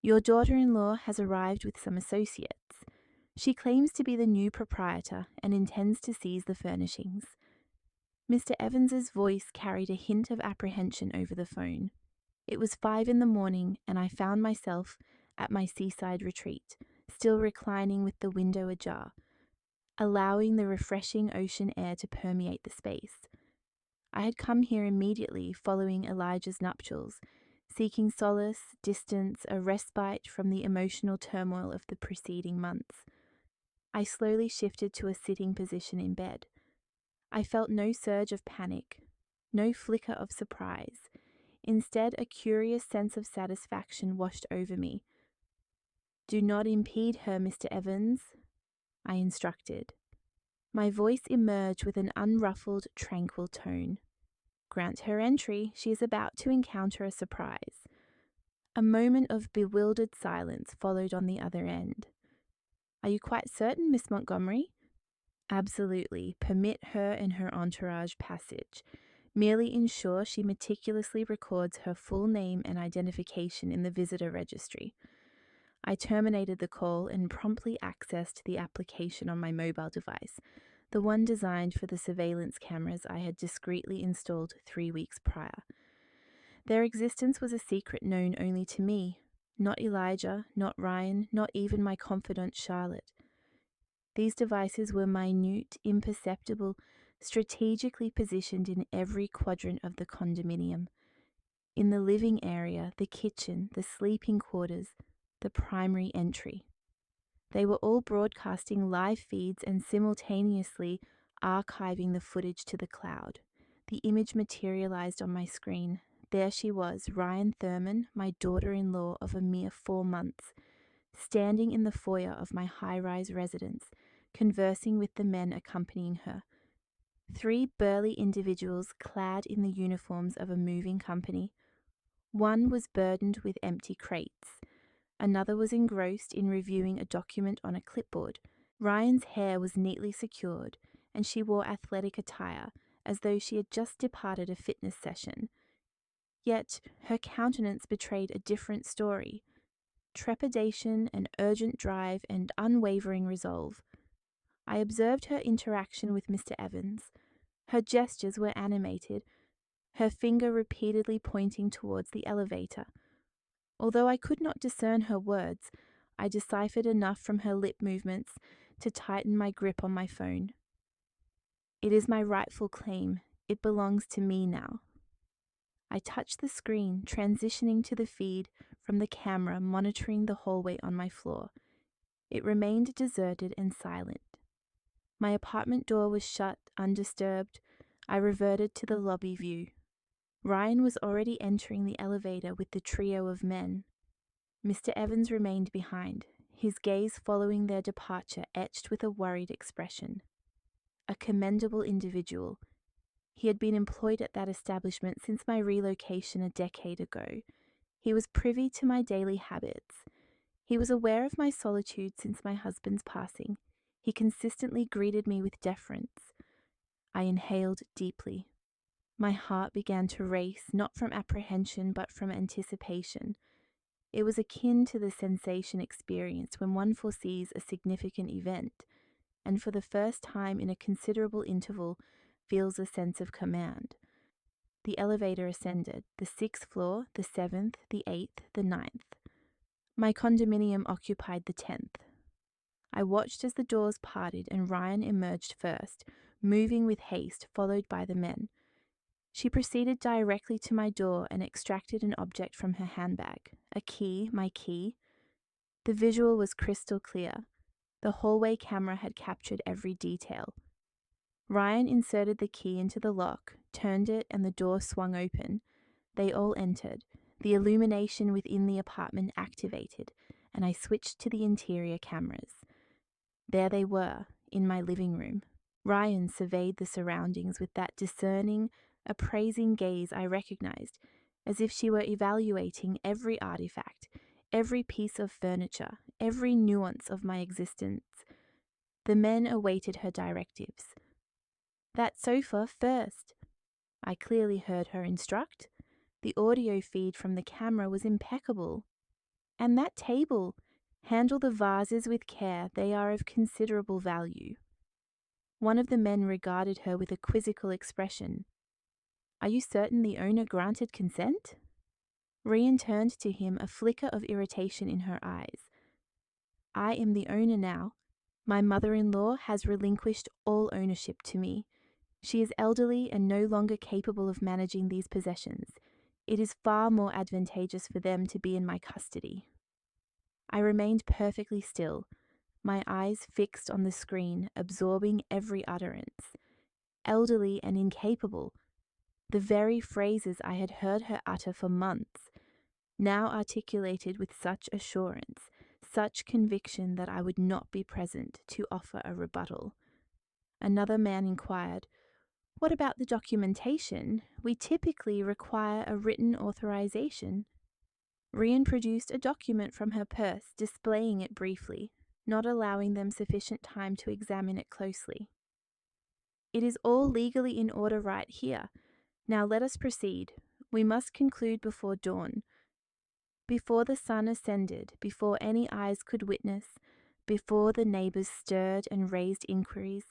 Your daughter-in-law has arrived with some associates. She claims to be the new proprietor and intends to seize the furnishings. Mr. Evans's voice carried a hint of apprehension over the phone. It was 5 in the morning, and I found myself at my seaside retreat, still reclining with the window ajar, allowing the refreshing ocean air to permeate the space. I had come here immediately following Elijah's nuptials, seeking solace, distance, a respite from the emotional turmoil of the preceding months. I slowly shifted to a sitting position in bed. I felt no surge of panic, no flicker of surprise. Instead, a curious sense of satisfaction washed over me. "Do not impede her, Mr. Evans," I instructed. My voice emerged with an unruffled, tranquil tone. "Grant her entry. She is about to encounter a surprise." A moment of bewildered silence followed on the other end. "Are you quite certain, Miss Montgomery?" "Absolutely. Permit her and her entourage passage. Merely ensure she meticulously records her full name and identification in the visitor registry." I terminated the call and promptly accessed the application on my mobile device, the one designed for the surveillance cameras I had discreetly installed 3 weeks prior. Their existence was a secret known only to me, not Elijah, not Ryan, not even my confidant Charlotte. These devices were minute, imperceptible, strategically positioned in every quadrant of the condominium. In the living area, the kitchen, the sleeping quarters, the primary entry. They were all broadcasting live feeds and simultaneously archiving the footage to the cloud. The image materialized on my screen. There she was, Ryan Thurman, my daughter-in-law of a mere 4 months, standing in the foyer of my high-rise residence, conversing with the men accompanying her. 3 burly individuals clad in the uniforms of a moving company. One was burdened with empty crates. Another was engrossed in reviewing a document on a clipboard. Ryan's hair was neatly secured, and she wore athletic attire, as though she had just departed a fitness session. Yet her countenance betrayed a different story: trepidation, an urgent drive, and unwavering resolve. I observed her interaction with Mr. Evans. Her gestures were animated, her finger repeatedly pointing towards the elevator. Although I could not discern her words, I deciphered enough from her lip movements to tighten my grip on my phone. "It is my rightful claim. It belongs to me now." I touched the screen, transitioning to the feed from the camera monitoring the hallway on my floor. It remained deserted and silent. My apartment door was shut, undisturbed. I reverted to the lobby view. Ryan was already entering the elevator with the trio of men. Mr. Evans remained behind, his gaze following their departure etched with a worried expression. A commendable individual. He had been employed at that establishment since my relocation a decade ago. He was privy to my daily habits. He was aware of my solitude since my husband's passing. He consistently greeted me with deference. I inhaled deeply. My heart began to race, not from apprehension but from anticipation. It was akin to the sensation experienced when one foresees a significant event, and for the first time in a considerable interval feels a sense of command. The elevator ascended, the 6th floor, the 7th, the 8th, the 9th. My condominium occupied the 10th. I watched as the doors parted and Ryan emerged first, moving with haste, followed by the men. She proceeded directly to my door and extracted an object from her handbag. A key, my key. The visual was crystal clear. The hallway camera had captured every detail. Ryan inserted the key into the lock, turned it, and the door swung open. They all entered. The illumination within the apartment activated, and I switched to the interior cameras. There they were, in my living room. Ryan surveyed the surroundings with that discerning, appraising gaze I recognized, as if she were evaluating every artifact, every piece of furniture, every nuance of my existence. The men awaited her directives. "That sofa first." I clearly heard her instruct. The audio feed from the camera was impeccable. And that table. Handle the vases with care, they are of considerable value. One of the men regarded her with a quizzical expression. Are you certain the owner granted consent? Rian turned to him, a flicker of irritation in her eyes. I am the owner now. My mother-in-law has relinquished all ownership to me. She is elderly and no longer capable of managing these possessions. It is far more advantageous for them to be in my custody. I remained perfectly still, my eyes fixed on the screen, absorbing every utterance. Elderly and incapable, the very phrases I had heard her utter for months, now articulated with such assurance, such conviction that I would not be present to offer a rebuttal. Another man inquired, What about the documentation? We typically require a written authorization. Rian produced a document from her purse, displaying it briefly, not allowing them sufficient time to examine it closely. It is all legally in order right here. Now let us proceed. We must conclude before dawn. Before the sun ascended, before any eyes could witness, before the neighbors stirred and raised inquiries,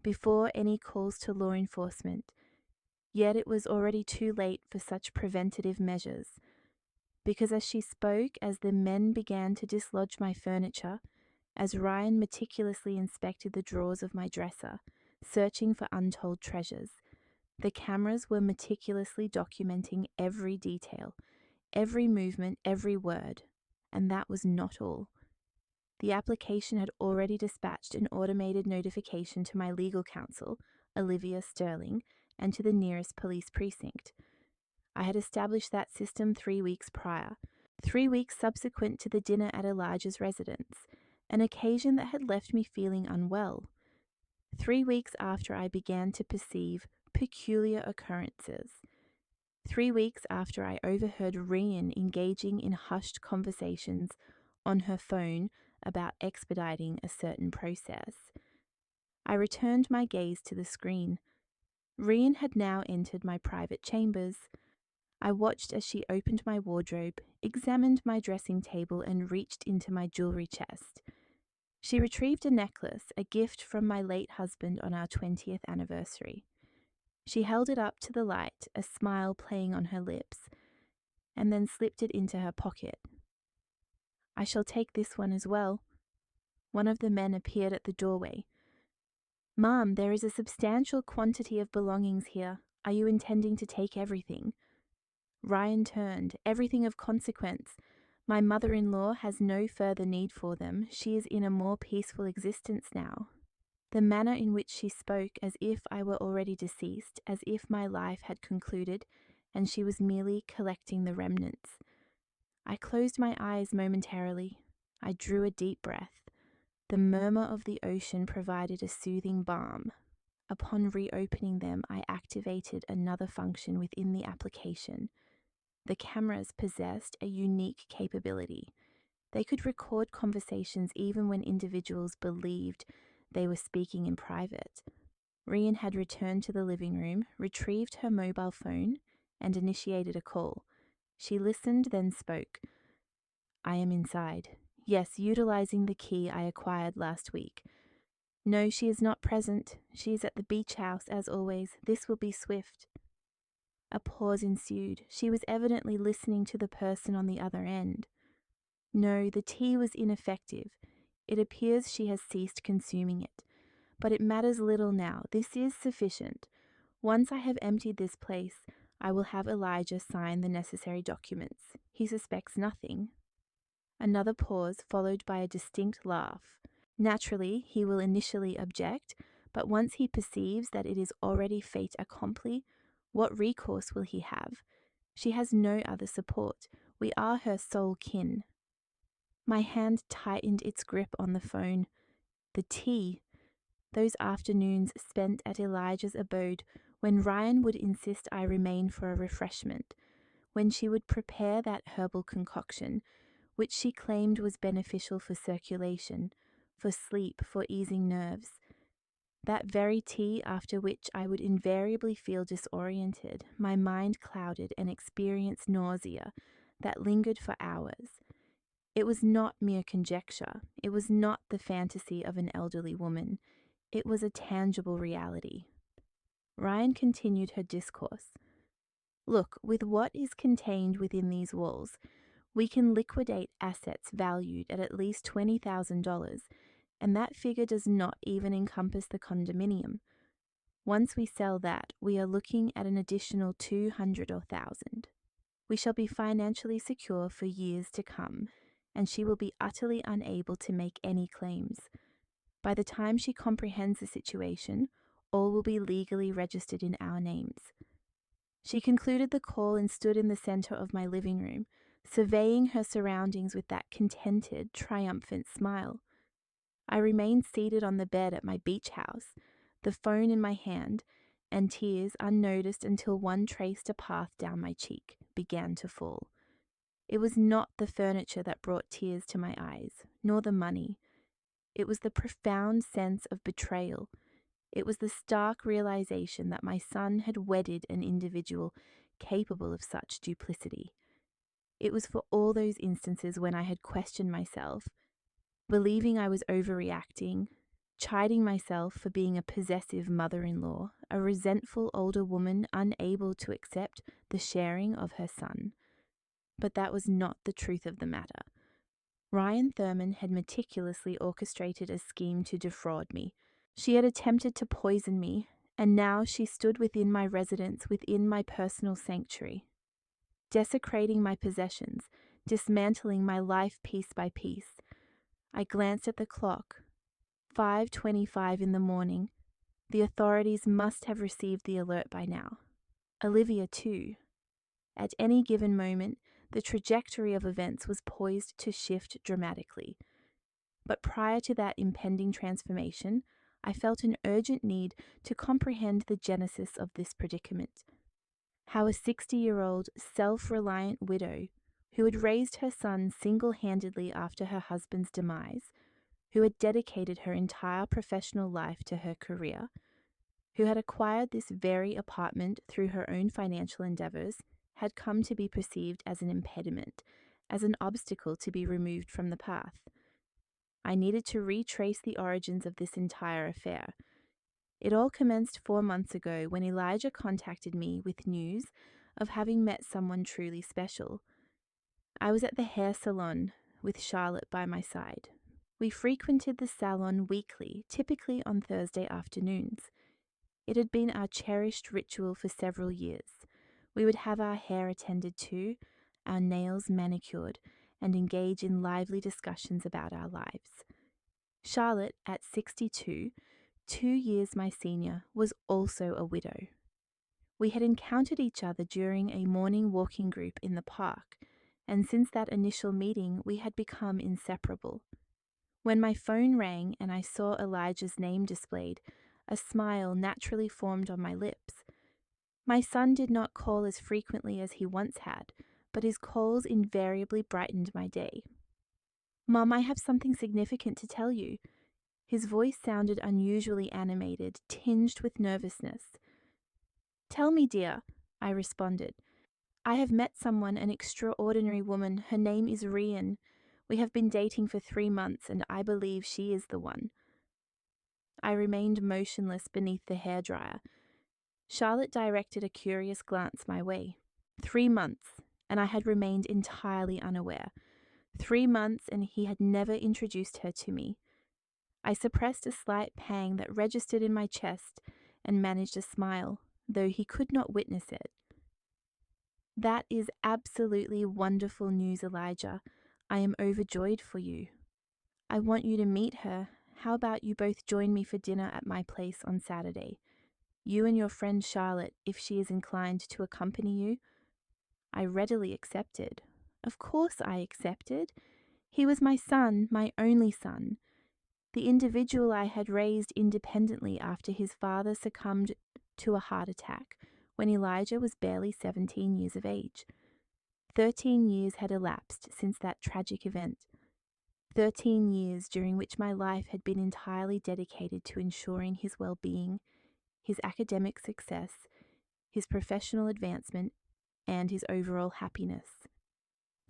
before any calls to law enforcement. Yet it was already too late for such preventative measures, because as she spoke, as the men began to dislodge my furniture, as Ryan meticulously inspected the drawers of my dresser, searching for untold treasures, the cameras were meticulously documenting every detail, every movement, every word, and that was not all. The application had already dispatched an automated notification to my legal counsel, Olivia Sterling, and to the nearest police precinct. I had established that system 3 weeks prior, 3 weeks subsequent to the dinner at Elijah's residence, an occasion that had left me feeling unwell. 3 weeks after I began to perceive peculiar occurrences. 3 weeks after I overheard Rian engaging in hushed conversations on her phone about expediting a certain process. I returned my gaze to the screen. Rian had now entered my private chambers. I watched as she opened my wardrobe, examined my dressing table, and reached into my jewelry chest. She retrieved a necklace, a gift from my late husband on our 20th anniversary. She held it up to the light, a smile playing on her lips, and then slipped it into her pocket. I shall take this one as well. One of the men appeared at the doorway. Ma'am, there is a substantial quantity of belongings here. Are you intending to take everything? Ryan turned. Everything of consequence. My mother-in-law has no further need for them. She is in a more peaceful existence now. The manner in which she spoke, as if I were already deceased, as if my life had concluded, and she was merely collecting the remnants. I closed my eyes momentarily. I drew a deep breath. The murmur of the ocean provided a soothing balm. Upon reopening them, I activated another function within the application. The cameras possessed a unique capability. They could record conversations even when individuals believed they were speaking in private. Rian had returned to the living room, retrieved her mobile phone, and initiated a call. She listened, then spoke. I am inside. Yes, utilizing the key I acquired last week. No, she is not present. She is at the beach house, as always. This will be swift. A pause ensued. She was evidently listening to the person on the other end. No, the tea was ineffective. It appears she has ceased consuming it. But it matters little now. This is sufficient. Once I have emptied this place, I will have Elijah sign the necessary documents. He suspects nothing. Another pause, followed by a distinct laugh. Naturally, he will initially object, but once he perceives that it is already fait accompli, what recourse will he have? She has no other support. We are her sole kin. My hand tightened its grip on the phone. The tea. Those afternoons spent at Elijah's abode, when Ryan would insist I remain for a refreshment, when she would prepare that herbal concoction, which she claimed was beneficial for circulation, for sleep, for easing nerves. That very tea after which I would invariably feel disoriented, my mind clouded and experience nausea that lingered for hours. It was not mere conjecture. It was not the fantasy of an elderly woman. It was a tangible reality. Ryan continued her discourse. Look, with what is contained within these walls, we can liquidate assets valued at least $20,000, and that figure does not even encompass the condominium. Once we sell that, we are looking at an additional $200,000 or $1,000. We shall be financially secure for years to come, and she will be utterly unable to make any claims. By the time she comprehends the situation, all will be legally registered in our names. She concluded the call and stood in the center of my living room, surveying her surroundings with that contented, triumphant smile. I remained seated on the bed at my beach house, the phone in my hand, and tears, unnoticed until one traced a path down my cheek, began to fall. It was not the furniture that brought tears to my eyes, nor the money. It was the profound sense of betrayal. It was the stark realization that my son had wedded an individual capable of such duplicity. It was for all those instances when I had questioned myself, believing I was overreacting, chiding myself for being a possessive mother-in-law, a resentful older woman unable to accept the sharing of her son. But that was not the truth of the matter. Ryan Thurman had meticulously orchestrated a scheme to defraud me. She had attempted to poison me, and now she stood within my residence, within my personal sanctuary, desecrating my possessions, dismantling my life piece by piece. I glanced at the clock. 5:25 in the morning. The authorities must have received the alert by now. Olivia, too. At any given moment, the trajectory of events was poised to shift dramatically. But prior to that impending transformation, I felt an urgent need to comprehend the genesis of this predicament. How a 60-year-old, self-reliant widow, who had raised her son single-handedly after her husband's demise, who had dedicated her entire professional life to her career, who had acquired this very apartment through her own financial endeavors, had come to be perceived as an impediment, as an obstacle to be removed from the path. I needed to retrace the origins of this entire affair. It all commenced 4 months ago when Elijah contacted me with news of having met someone truly special. I was at the hair salon with Charlotte by my side. We frequented the salon weekly, typically on Thursday afternoons. It had been our cherished ritual for several years. We would have our hair attended to, our nails manicured, and engage in lively discussions about our lives. Charlotte, at 62, 2 years my senior, was also a widow. We had encountered each other during a morning walking group in the park, and since that initial meeting we had become inseparable. When my phone rang and I saw Elijah's name displayed, a smile naturally formed on my lips. My son did not call as frequently as he once had, but his calls invariably brightened my day. "Mom, I have something significant to tell you." His voice sounded unusually animated, tinged with nervousness. "Tell me, dear," I responded. "I have met someone, an extraordinary woman. Her name is Rian. We have been dating for 3 months, and I believe she is the one." I remained motionless beneath the hairdryer. Charlotte directed a curious glance my way. 3 months, and I had remained entirely unaware. 3 months, and he had never introduced her to me. I suppressed a slight pang that registered in my chest and managed a smile, though he could not witness it. "That is absolutely wonderful news, Elijah. I am overjoyed for you. I want you to meet her. How about you both join me for dinner at my place on Saturday? You and your friend Charlotte, if she is inclined to accompany you." I readily accepted. Of course I accepted. He was my son, my only son. The individual I had raised independently after his father succumbed to a heart attack when Elijah was barely 17 years of age. 13 years had elapsed since that tragic event. 13 years during which my life had been entirely dedicated to ensuring his well-being, his academic success, his professional advancement, and his overall happiness.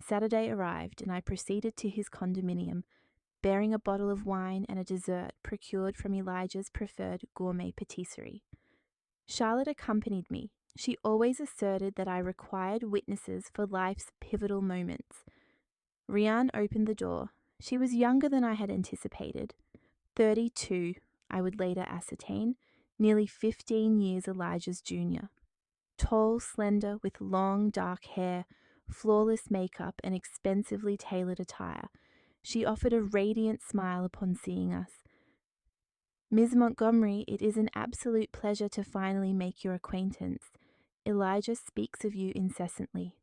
Saturday arrived, and I proceeded to his condominium, bearing a bottle of wine and a dessert procured from Elijah's preferred gourmet patisserie. Charlotte accompanied me. She always asserted that I required witnesses for life's pivotal moments. Rian opened the door. She was younger than I had anticipated. 32, I would later ascertain, nearly 15 years Elijah's junior. Tall, slender, with long, dark hair, flawless makeup, and expensively tailored attire, she offered a radiant smile upon seeing us. Ms. Montgomery, it is an absolute pleasure to finally make your acquaintance. Elijah speaks of you incessantly.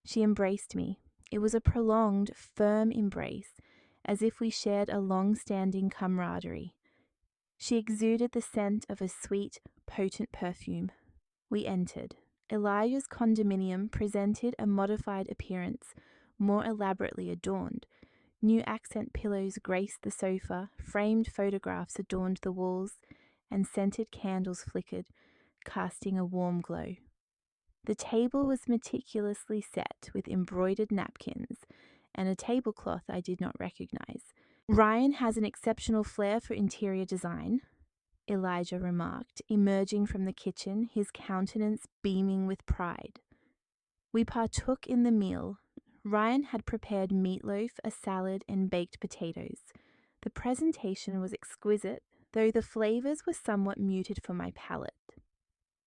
She embraced me. It was a prolonged, firm embrace, as if we shared a long-standing camaraderie. She exuded the scent of a sweet, potent perfume. We entered. Elijah's condominium presented a modified appearance, more elaborately adorned. New accent pillows graced the sofa, framed photographs adorned the walls, and scented candles flickered, casting a warm glow. The table was meticulously set with embroidered napkins and a tablecloth I did not recognize. Ryan has an exceptional flair for interior design, Elijah remarked, emerging from the kitchen, his countenance beaming with pride. We partook in the meal. Ryan had prepared meatloaf, a salad, and baked potatoes. The presentation was exquisite, though the flavors were somewhat muted for my palate.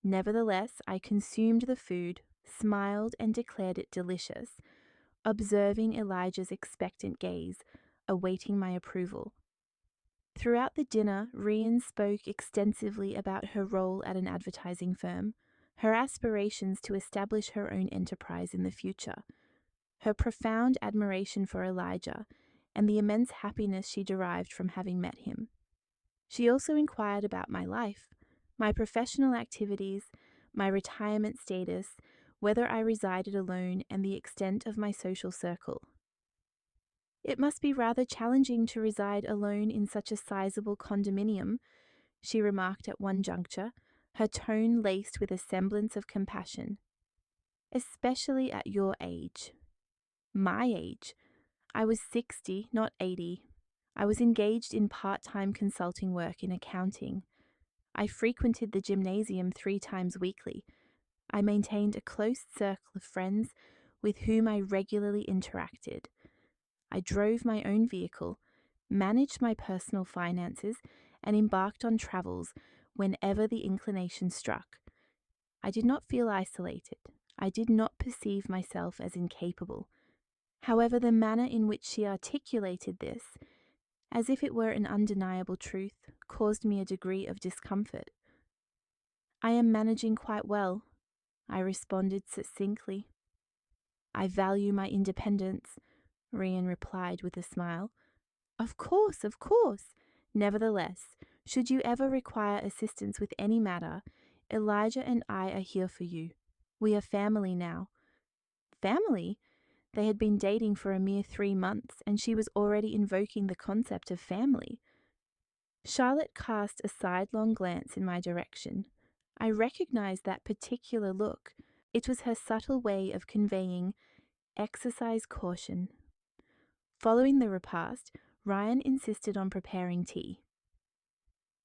Nevertheless, I consumed the food, smiled, and declared it delicious, observing Elijah's expectant gaze, awaiting my approval. Throughout the dinner, Rian spoke extensively about her role at an advertising firm, her aspirations to establish her own enterprise in the future, her profound admiration for Elijah, and the immense happiness she derived from having met him. She also inquired about my life, my professional activities, my retirement status, whether I resided alone, and the extent of my social circle. It must be rather challenging to reside alone in such a sizable condominium, she remarked at one juncture, her tone laced with a semblance of compassion. Especially at your age. My age. I was 60, not 80. I was engaged in part-time consulting work in accounting. I frequented the gymnasium 3 times weekly. I maintained a close circle of friends with whom I regularly interacted. I drove my own vehicle, managed my personal finances, and embarked on travels whenever the inclination struck. I did not feel isolated. I did not perceive myself as incapable. However, the manner in which she articulated this, as if it were an undeniable truth, caused me a degree of discomfort. I am managing quite well, I responded succinctly. I value my independence, Rian replied with a smile. Of course, of course. Nevertheless, should you ever require assistance with any matter, Elijah and I are here for you. We are family now. Family? They had been dating for a mere 3 months, and she was already invoking the concept of family. Charlotte cast a sidelong glance in my direction. I recognized that particular look. It was her subtle way of conveying exercise caution. Following the repast, Ryan insisted on preparing tea.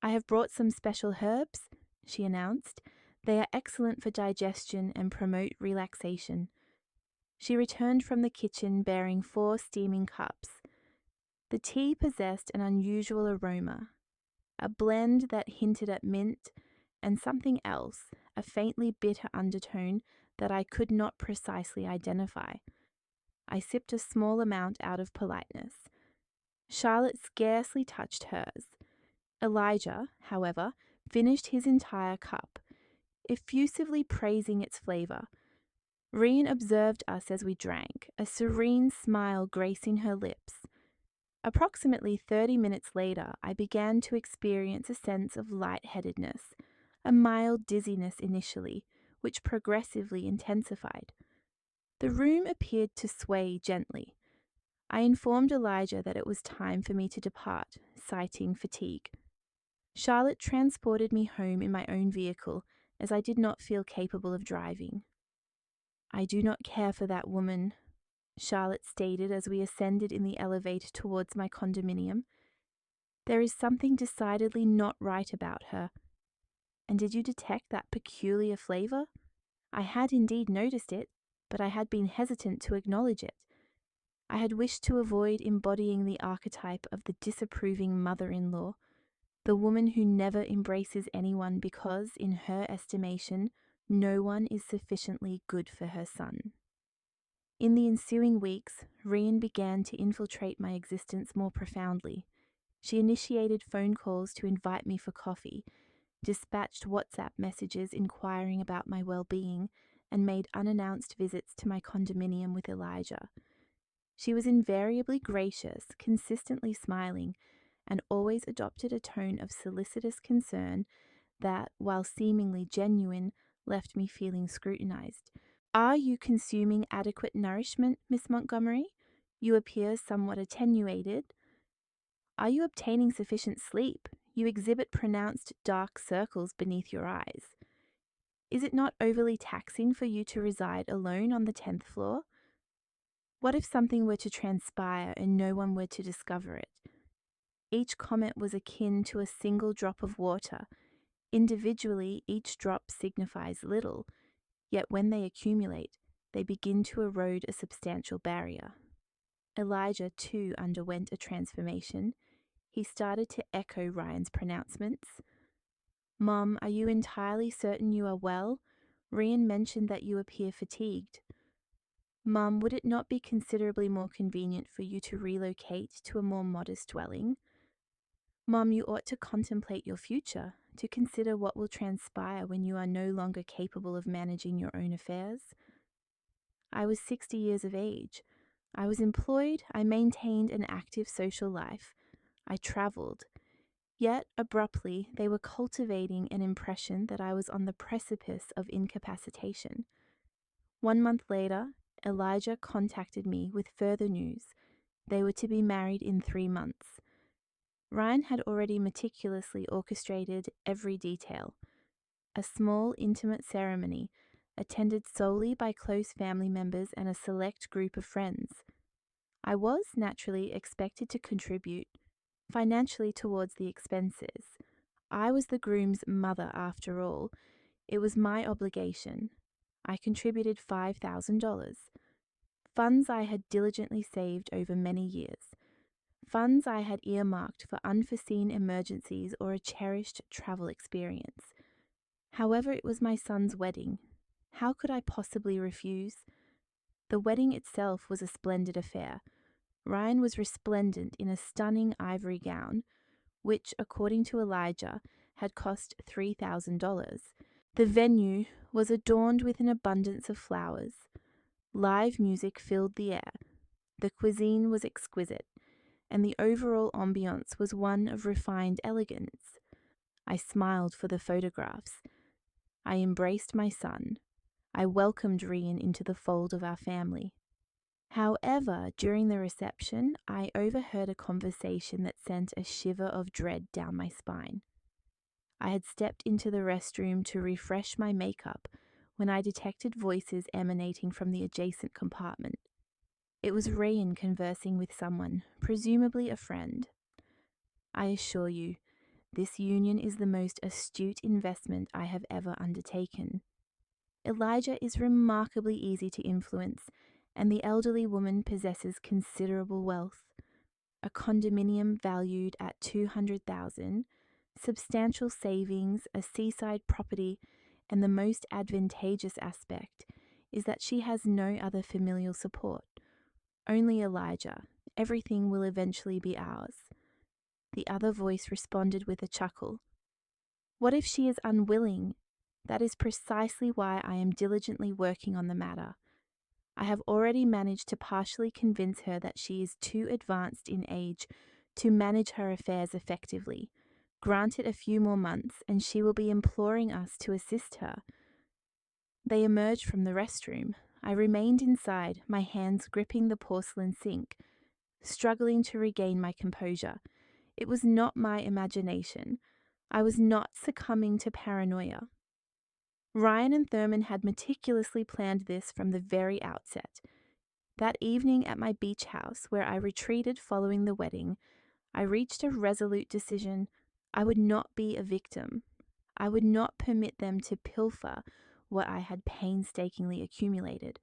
I have brought some special herbs, she announced. They are excellent for digestion and promote relaxation. She returned from the kitchen bearing 4 steaming cups. The tea possessed an unusual aroma, a blend that hinted at mint and something else, a faintly bitter undertone that I could not precisely identify. I sipped a small amount out of politeness. Charlotte scarcely touched hers. Elijah, however, finished his entire cup, effusively praising its flavor. Rian observed us as we drank, a serene smile gracing her lips. Approximately 30 minutes later, I began to experience a sense of lightheadedness, a mild dizziness initially, which progressively intensified. The room appeared to sway gently. I informed Elijah that it was time for me to depart, citing fatigue. Charlotte transported me home in my own vehicle, as I did not feel capable of driving. I do not care for that woman, Charlotte stated as we ascended in the elevator towards my condominium. "There is something decidedly not right about her." "And did you detect that peculiar flavor?" I had indeed noticed it, but I had been hesitant to acknowledge it. I had wished to avoid embodying the archetype of the disapproving mother-in-law, the woman who never embraces anyone because, in her estimation, no one is sufficiently good for her son. In the ensuing weeks, Rian began to infiltrate my existence more profoundly. She initiated phone calls to invite me for coffee, dispatched WhatsApp messages inquiring about my well-being, and made unannounced visits to my condominium with Elijah. She was invariably gracious, consistently smiling, and always adopted a tone of solicitous concern that, while seemingly genuine, left me feeling scrutinized. "Are you consuming adequate nourishment, Miss Montgomery? You appear somewhat attenuated. Are you obtaining sufficient sleep? You exhibit pronounced dark circles beneath your eyes. Is it not overly taxing for you to reside alone on the 10th floor? What if something were to transpire and no one were to discover it?" Each comment was akin to a single drop of water. Individually, each drop signifies little, yet when they accumulate, they begin to erode a substantial barrier. Elijah, too, underwent a transformation. He started to echo Ryan's pronouncements. "Mom, are you entirely certain you are well? Rian mentioned that you appear fatigued." "Mum, would it not be considerably more convenient for you to relocate to a more modest dwelling?" "Mum, you ought to contemplate your future, to consider what will transpire when you are no longer capable of managing your own affairs." I was 60 years of age. I was employed, I maintained an active social life. I travelled. Yet, abruptly, they were cultivating an impression that I was on the precipice of incapacitation. 1 month later, Elijah contacted me with further news. They were to be married in 3 months. Ryan had already meticulously orchestrated every detail. A small, intimate ceremony, attended solely by close family members and a select group of friends. I was, naturally, expected to contribute financially towards the expenses. I was the groom's mother, after all. It was my obligation. I contributed $5,000. Funds I had diligently saved over many years. Funds I had earmarked for unforeseen emergencies or a cherished travel experience. However, it was my son's wedding. How could I possibly refuse? The wedding itself was a splendid affair. Ryan was resplendent in a stunning ivory gown, which, according to Elijah, had cost $3,000. The venue was adorned with an abundance of flowers. Live music filled the air. The cuisine was exquisite, and the overall ambiance was one of refined elegance. I smiled for the photographs. I embraced my son. I welcomed Rian into the fold of our family. However, during the reception, I overheard a conversation that sent a shiver of dread down my spine. I had stepped into the restroom to refresh my makeup when I detected voices emanating from the adjacent compartment. It was Rian conversing with someone, presumably a friend. "I assure you, this union is the most astute investment I have ever undertaken. Elijah is remarkably easy to influence, and the elderly woman possesses considerable wealth. A condominium valued at $200,000, substantial savings, a seaside property, and the most advantageous aspect is that she has no other familial support. Only Elijah. Everything will eventually be ours." The other voice responded with a chuckle. "What if she is unwilling? That is precisely why I am diligently working on the matter. I have already managed to partially convince her that she is too advanced in age to manage her affairs effectively. Grant it a few more months, and she will be imploring us to assist her." They emerged from the restroom. I remained inside, my hands gripping the porcelain sink, struggling to regain my composure. It was not my imagination. I was not succumbing to paranoia. Ryan and Thurman had meticulously planned this from the very outset. That evening at my beach house, where I retreated following the wedding, I reached a resolute decision. I would not be a victim. I would not permit them to pilfer what I had painstakingly accumulated.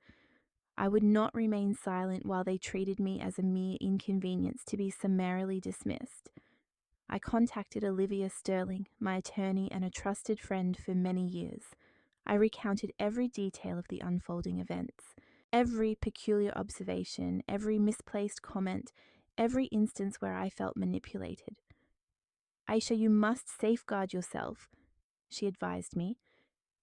I would not remain silent while they treated me as a mere inconvenience to be summarily dismissed. I contacted Olivia Sterling, my attorney and a trusted friend for many years. I recounted every detail of the unfolding events, every peculiar observation, every misplaced comment, every instance where I felt manipulated. Aisha, you must safeguard yourself, she advised me,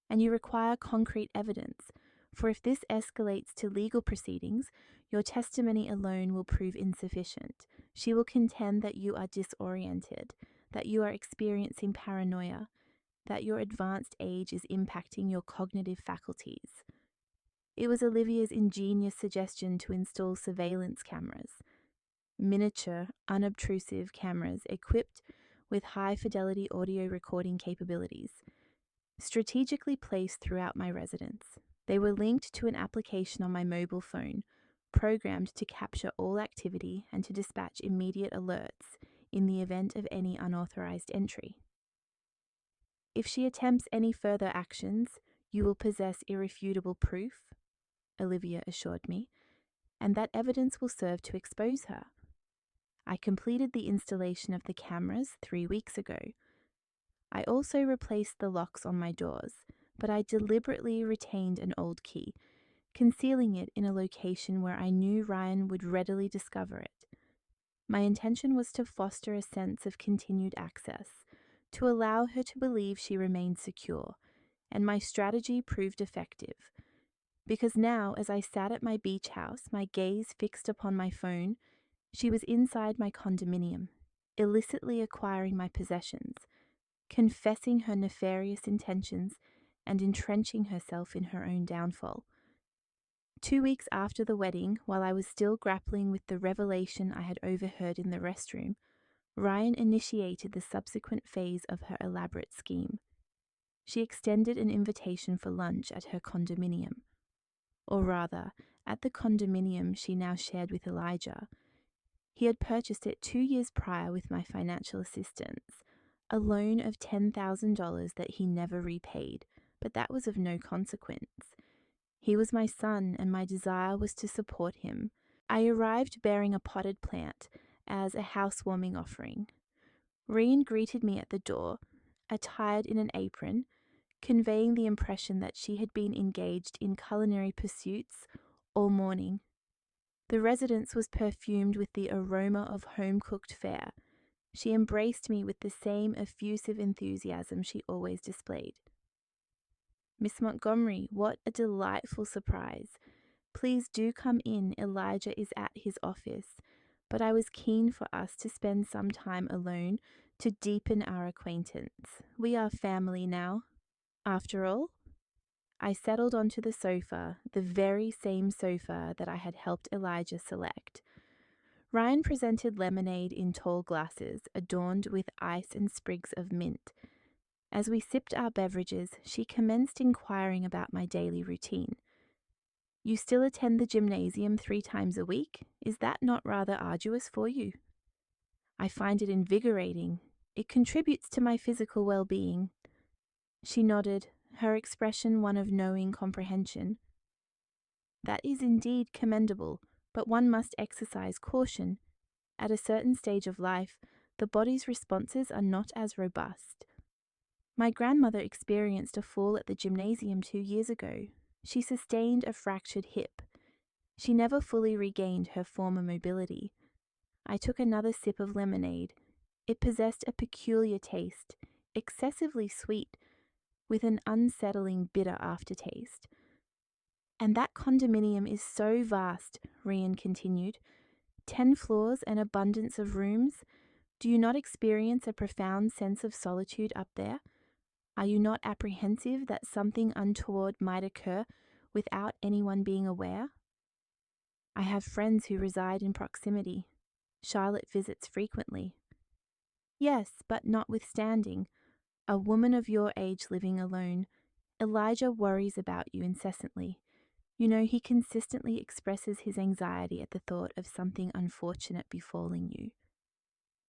and you require concrete evidence, for if this escalates to legal proceedings, your testimony alone will prove insufficient. She will contend that you are disoriented, that you are experiencing paranoia, that your advanced age is impacting your cognitive faculties. It was Olivia's ingenious suggestion to install surveillance cameras, miniature, unobtrusive cameras equipped with high-fidelity audio recording capabilities, strategically placed throughout my residence. They were linked to an application on my mobile phone, programmed to capture all activity and to dispatch immediate alerts in the event of any unauthorized entry. If she attempts any further actions, you will possess irrefutable proof, Olivia assured me, and that evidence will serve to expose her. I completed the installation of the cameras 3 weeks ago. I also replaced the locks on my doors, but I deliberately retained an old key, concealing it in a location where I knew Ryan would readily discover it. My intention was to foster a sense of continued access, to allow her to believe she remained secure, and my strategy proved effective. Because now, as I sat at my beach house, my gaze fixed upon my phone, she was inside my condominium, illicitly acquiring my possessions, confessing her nefarious intentions, and entrenching herself in her own downfall. 2 weeks after the wedding, while I was still grappling with the revelation I had overheard in the restroom, Ryan initiated the subsequent phase of her elaborate scheme. She extended an invitation for lunch at her condominium. Or rather, at the condominium she now shared with Elijah. He had purchased it 2 years prior with my financial assistance, a loan of $10,000 that he never repaid, but that was of no consequence. He was my son, and my desire was to support him. I arrived bearing a potted plant as a housewarming offering. Reen greeted me at the door, attired in an apron, conveying the impression that she had been engaged in culinary pursuits all morning. The residence was perfumed with the aroma of home-cooked fare. She embraced me with the same effusive enthusiasm she always displayed. Miss Montgomery, what a delightful surprise. Please do come in, Elijah is at his office, but I was keen for us to spend some time alone to deepen our acquaintance. We are family now. After all, I settled onto the sofa, the very same sofa that I had helped Elijah select. Ryan presented lemonade in tall glasses, adorned with ice and sprigs of mint. As we sipped our beverages, she commenced inquiring about my daily routine. You still attend the gymnasium 3 times a week? Is that not rather arduous for you? I find it invigorating. It contributes to my physical well-being. She nodded, her expression one of knowing comprehension. That is indeed commendable, but one must exercise caution. At a certain stage of life, the body's responses are not as robust. My grandmother experienced a fall at the gymnasium 2 years ago. She sustained a fractured hip. She never fully regained her former mobility. I took another sip of lemonade. It possessed a peculiar taste, excessively sweet, with an unsettling bitter aftertaste. And that condominium is so vast, Rian continued. 10 floors and abundance of rooms. Do you not experience a profound sense of solitude up there? Are you not apprehensive that something untoward might occur without anyone being aware? I have friends who reside in proximity. Charlotte visits frequently. Yes, but notwithstanding, a woman of your age living alone, Elijah worries about you incessantly. You know, he consistently expresses his anxiety at the thought of something unfortunate befalling you.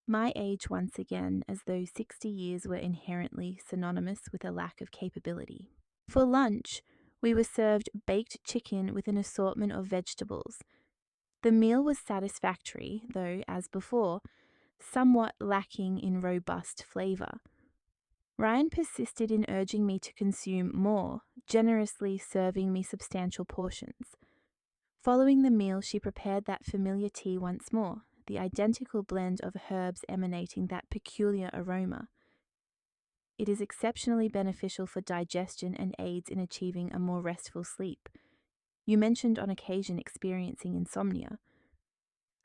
My age once again, as though 60 years were inherently synonymous with a lack of capability. For lunch, we were served baked chicken with an assortment of vegetables. The meal was satisfactory, though, as before, somewhat lacking in robust flavour. Ryan persisted in urging me to consume more, generously serving me substantial portions. Following the meal, she prepared that familiar tea once more, the identical blend of herbs emanating that peculiar aroma. It is exceptionally beneficial for digestion and aids in achieving a more restful sleep. You mentioned on occasion experiencing insomnia.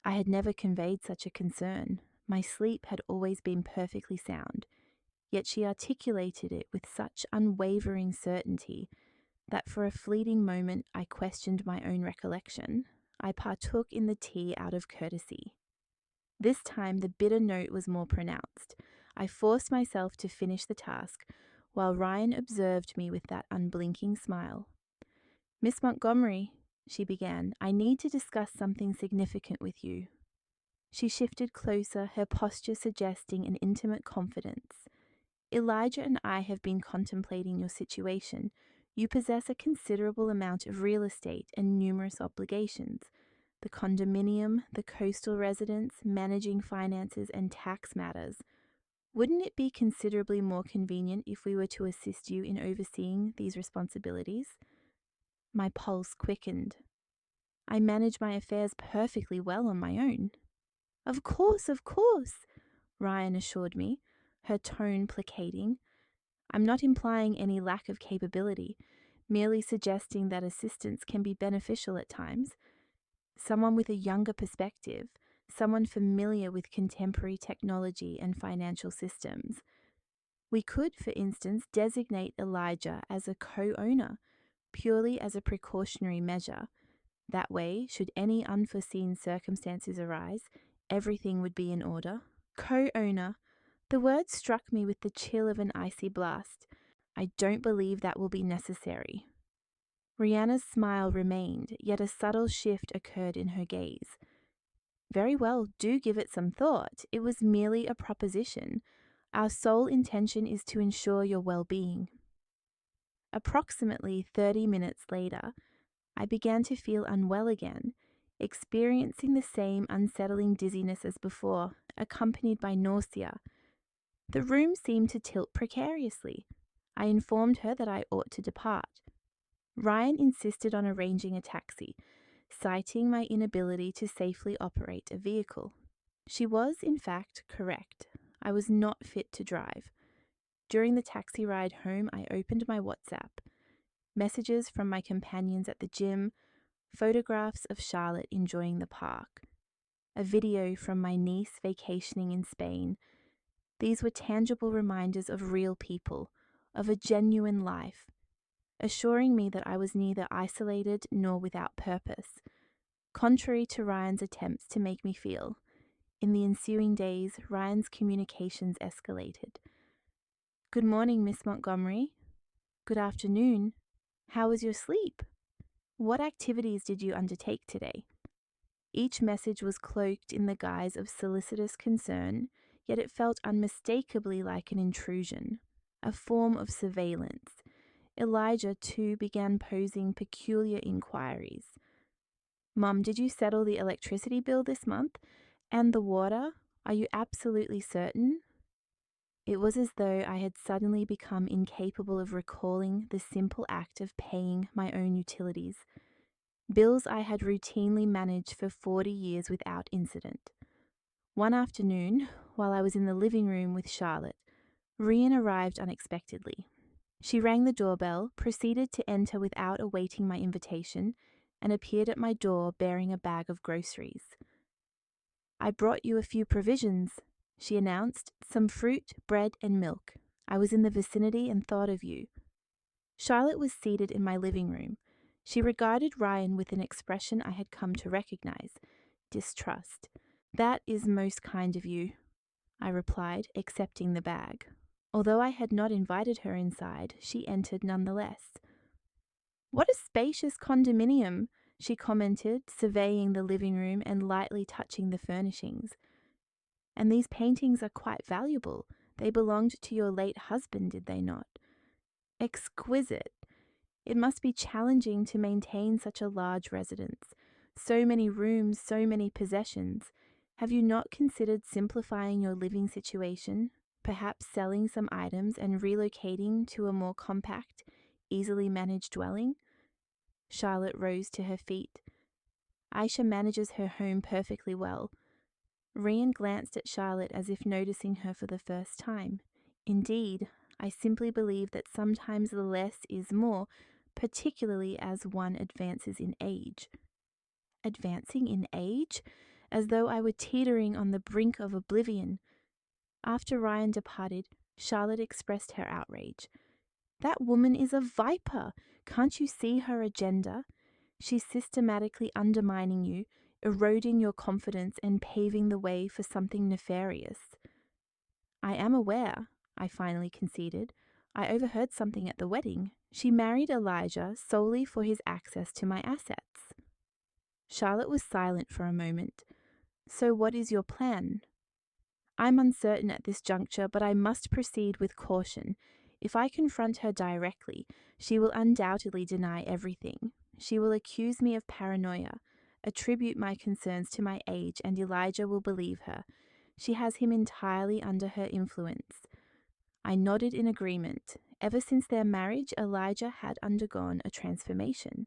I had never conveyed such a concern. My sleep had always been perfectly sound, yet she articulated it with such unwavering certainty that for a fleeting moment I questioned my own recollection. I partook in the tea out of courtesy. This time the bitter note was more pronounced. I forced myself to finish the task, while Ryan observed me with that unblinking smile. "Miss Montgomery," she began, "I need to discuss something significant with you." She shifted closer, her posture suggesting an intimate confidence. "Elijah and I have been contemplating your situation. You possess a considerable amount of real estate and numerous obligations. The condominium, the coastal residence, managing finances, and tax matters. Wouldn't it be considerably more convenient if we were to assist you in overseeing these responsibilities?" My pulse quickened. I manage my affairs perfectly well on my own. Of course, Ryan assured me, her tone placating. "I'm not implying any lack of capability, merely suggesting that assistance can be beneficial at times. Someone with a younger perspective, someone familiar with contemporary technology and financial systems. We could, for instance, designate Elijah as a co-owner, purely as a precautionary measure. That way, should any unforeseen circumstances arise, everything would be in order." Co-owner. The word struck me with the chill of an icy blast. "I don't believe that will be necessary." Rihanna's smile remained, yet a subtle shift occurred in her gaze. "Very well, do give it some thought. It was merely a proposition. Our sole intention is to ensure your well-being." Approximately 30 minutes later, I began to feel unwell again, experiencing the same unsettling dizziness as before, accompanied by nausea. The room seemed to tilt precariously. I informed her that I ought to depart. Ryan insisted on arranging a taxi, citing my inability to safely operate a vehicle. She was, in fact, correct. I was not fit to drive. During the taxi ride home, I opened my WhatsApp. Messages from my companions at the gym, photographs of Charlotte enjoying the park, a video from my niece vacationing in Spain. These were tangible reminders of real people, of a genuine life, assuring me that I was neither isolated nor without purpose, contrary to Ryan's attempts to make me feel. In the ensuing days, Ryan's communications escalated. "Good morning, Miss Montgomery." "Good afternoon. How was your sleep? What activities did you undertake today?" Each message was cloaked in the guise of solicitous concern, yet it felt unmistakably like an intrusion, a form of surveillance. Elijah, too, began posing peculiar inquiries. "Mum, did you settle the electricity bill this month? And the water? Are you absolutely certain?" It was as though I had suddenly become incapable of recalling the simple act of paying my own utilities, bills I had routinely managed for 40 years without incident. One afternoon, while I was in the living room with Charlotte, Rian arrived unexpectedly. She rang the doorbell, proceeded to enter without awaiting my invitation, and appeared at my door bearing a bag of groceries. "I brought you a few provisions," she announced, "some fruit, bread, and milk. I was in the vicinity and thought of you." Charlotte was seated in my living room. She regarded Ryan with an expression I had come to recognize, distrust. "That is most kind of you," I replied, accepting the bag. Although I had not invited her inside, she entered nonetheless. "What a spacious condominium," she commented, surveying the living room and lightly touching the furnishings. "And these paintings are quite valuable. They belonged to your late husband, did they not?" "Exquisite. It must be challenging to maintain such a large residence. So many rooms, so many possessions. Have you not considered simplifying your living situation? Perhaps selling some items and relocating to a more compact, easily managed dwelling?" Charlotte rose to her feet. "Aisha manages her home perfectly well." Rian glanced at Charlotte as if noticing her for the first time. "Indeed, I simply believe that sometimes the less is more, particularly as one advances in age." Advancing in age? As though I were teetering on the brink of oblivion. After Ryan departed, Charlotte expressed her outrage. "That woman is a viper. Can't you see her agenda? She's systematically undermining you, eroding your confidence, and paving the way for something nefarious." "I am aware," I finally conceded. "I overheard something at the wedding. She married Elijah solely for his access to my assets." Charlotte was silent for a moment. "So what is your plan?" "I'm uncertain at this juncture, but I must proceed with caution. If I confront her directly, she will undoubtedly deny everything. She will accuse me of paranoia, attribute my concerns to my age, and Elijah will believe her. She has him entirely under her influence." I nodded in agreement. Ever since their marriage, Elijah had undergone a transformation.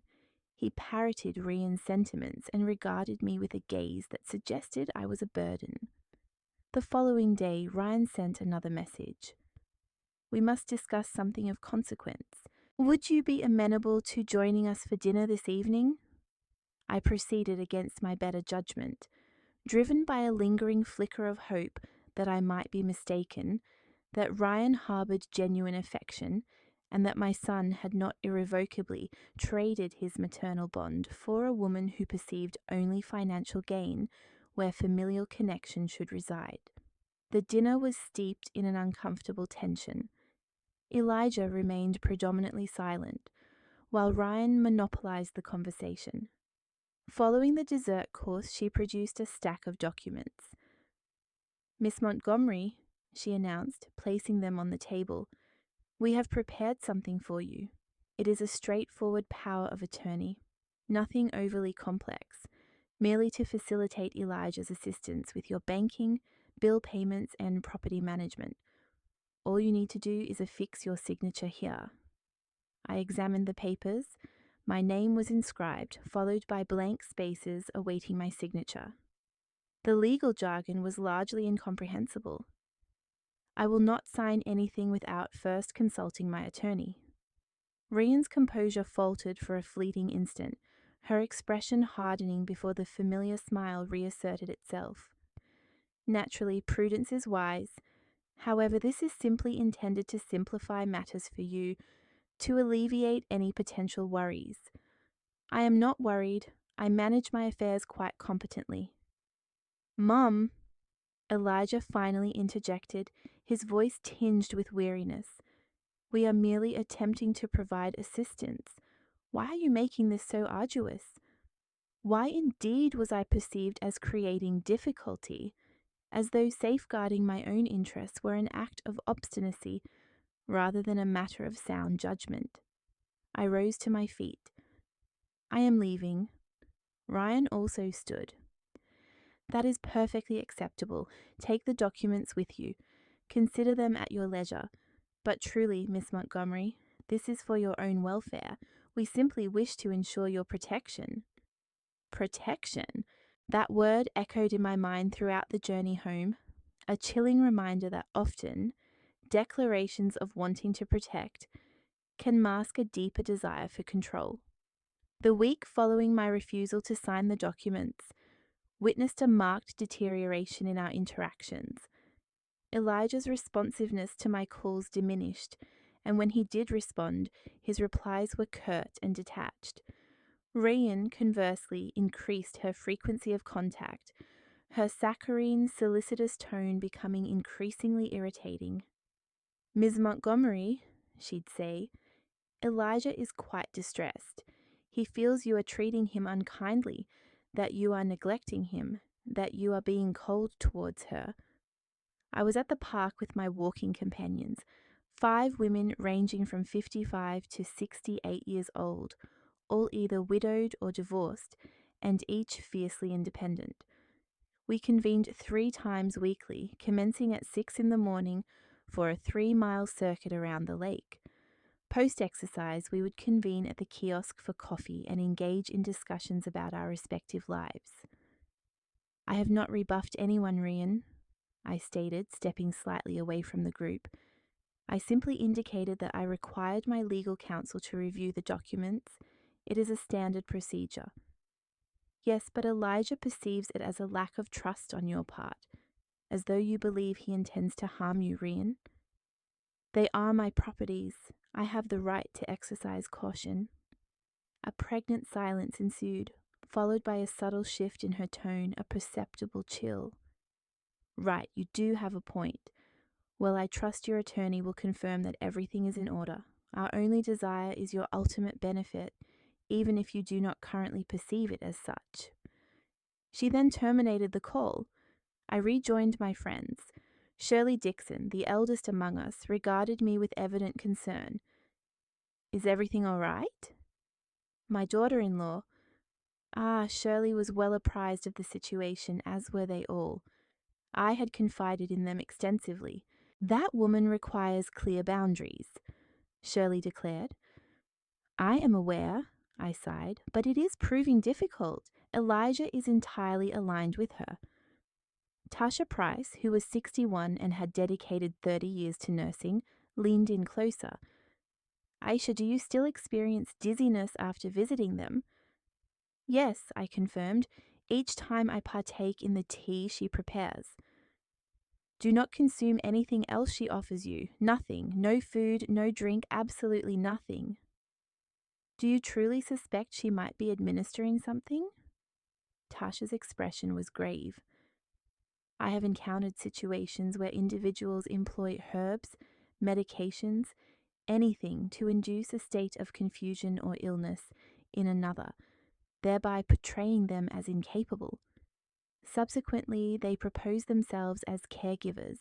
He parroted Rian's sentiments and regarded me with a gaze that suggested I was a burden. The following day, Ryan sent another message. "We must discuss something of consequence. Would you be amenable to joining us for dinner this evening?" I proceeded against my better judgment. Driven by a lingering flicker of hope that I might be mistaken, that Ryan harbored genuine affection, and that my son had not irrevocably traded his maternal bond for a woman who perceived only financial gain where familial connection should reside. The dinner was steeped in an uncomfortable tension. Elijah remained predominantly silent, while Ryan monopolized the conversation. Following the dessert course, she produced a stack of documents. "Miss Montgomery," she announced, placing them on the table, "we have prepared something for you. It is a straightforward power of attorney, nothing overly complex, merely to facilitate Elijah's assistance with your banking, bill payments, and property management. All you need to do is affix your signature here." I examined the papers. My name was inscribed, followed by blank spaces awaiting my signature. The legal jargon was largely incomprehensible. "I will not sign anything without first consulting my attorney." Rian's composure faltered for a fleeting instant, her expression hardening before the familiar smile reasserted itself. "Naturally, prudence is wise. However, this is simply intended to simplify matters for you, to alleviate any potential worries. I am not worried. I manage my affairs quite competently." "Mum," Elijah finally interjected, his voice tinged with weariness. "We are merely attempting to provide assistance. Why are you making this so arduous? Why indeed was I perceived as creating difficulty, as though safeguarding my own interests were an act of obstinacy rather than a matter of sound judgment?" I rose to my feet. "I am leaving." Ryan also stood. "That is perfectly acceptable. Take the documents with you. Consider them at your leisure. But truly, Miss Montgomery, this is for your own welfare. We simply wish to ensure your protection." Protection? That word echoed in my mind throughout the journey home, a chilling reminder that often declarations of wanting to protect can mask a deeper desire for control. The week following my refusal to sign the documents witnessed a marked deterioration in our interactions. Elijah's responsiveness to my calls diminished, and when he did respond, his replies were curt and detached. Rian, conversely, increased her frequency of contact, her saccharine, solicitous tone becoming increasingly irritating. "Ms. Montgomery," she'd say, Elijah is quite distressed. He feels you are treating him unkindly, that you are neglecting him, that you are being cold towards her. I was at the park with my walking companions, 5 women ranging from 55 to 68 years old, all either widowed or divorced, and each fiercely independent. We convened 3 times weekly, commencing at 6 in the morning for a 3-mile circuit around the lake. Post-exercise, we would convene at the kiosk for coffee and engage in discussions about our respective lives. "I have not rebuffed anyone, Rian," I stated, stepping slightly away from the group. "I simply indicated that I required my legal counsel to review the documents. It is a standard procedure." "Yes, but Elijah perceives it as a lack of trust on your part, as though you believe he intends to harm you, Rian." "They are my properties. I have the right to exercise caution." A pregnant silence ensued, followed by a subtle shift in her tone, a perceptible chill. "Right, you do have a point. Well, I trust your attorney will confirm that everything is in order. Our only desire is your ultimate benefit, even if you do not currently perceive it as such." She then terminated the call. I rejoined my friends. Shirley Dixon, the eldest among us, regarded me with evident concern. "Is everything all right?" My daughter-in-law. Shirley was well apprised of the situation, as were they all. I had confided in them extensively. "That woman requires clear boundaries," Shirley declared. "I am aware," I sighed, "but it is proving difficult. Elijah is entirely aligned with her." Tasha Price, who was 61 and had dedicated 30 years to nursing, leaned in closer. "Aisha, do you still experience dizziness after visiting them?" "Yes," I confirmed, "each time I partake in the tea she prepares." "Do not consume anything else she offers you. Nothing. No food, no drink, absolutely nothing." "Do you truly suspect she might be administering something?" Tasha's expression was grave. "I have encountered situations where individuals employ herbs, medications, anything to induce a state of confusion or illness in another, thereby portraying them as incapable. Subsequently, they propose themselves as caregivers,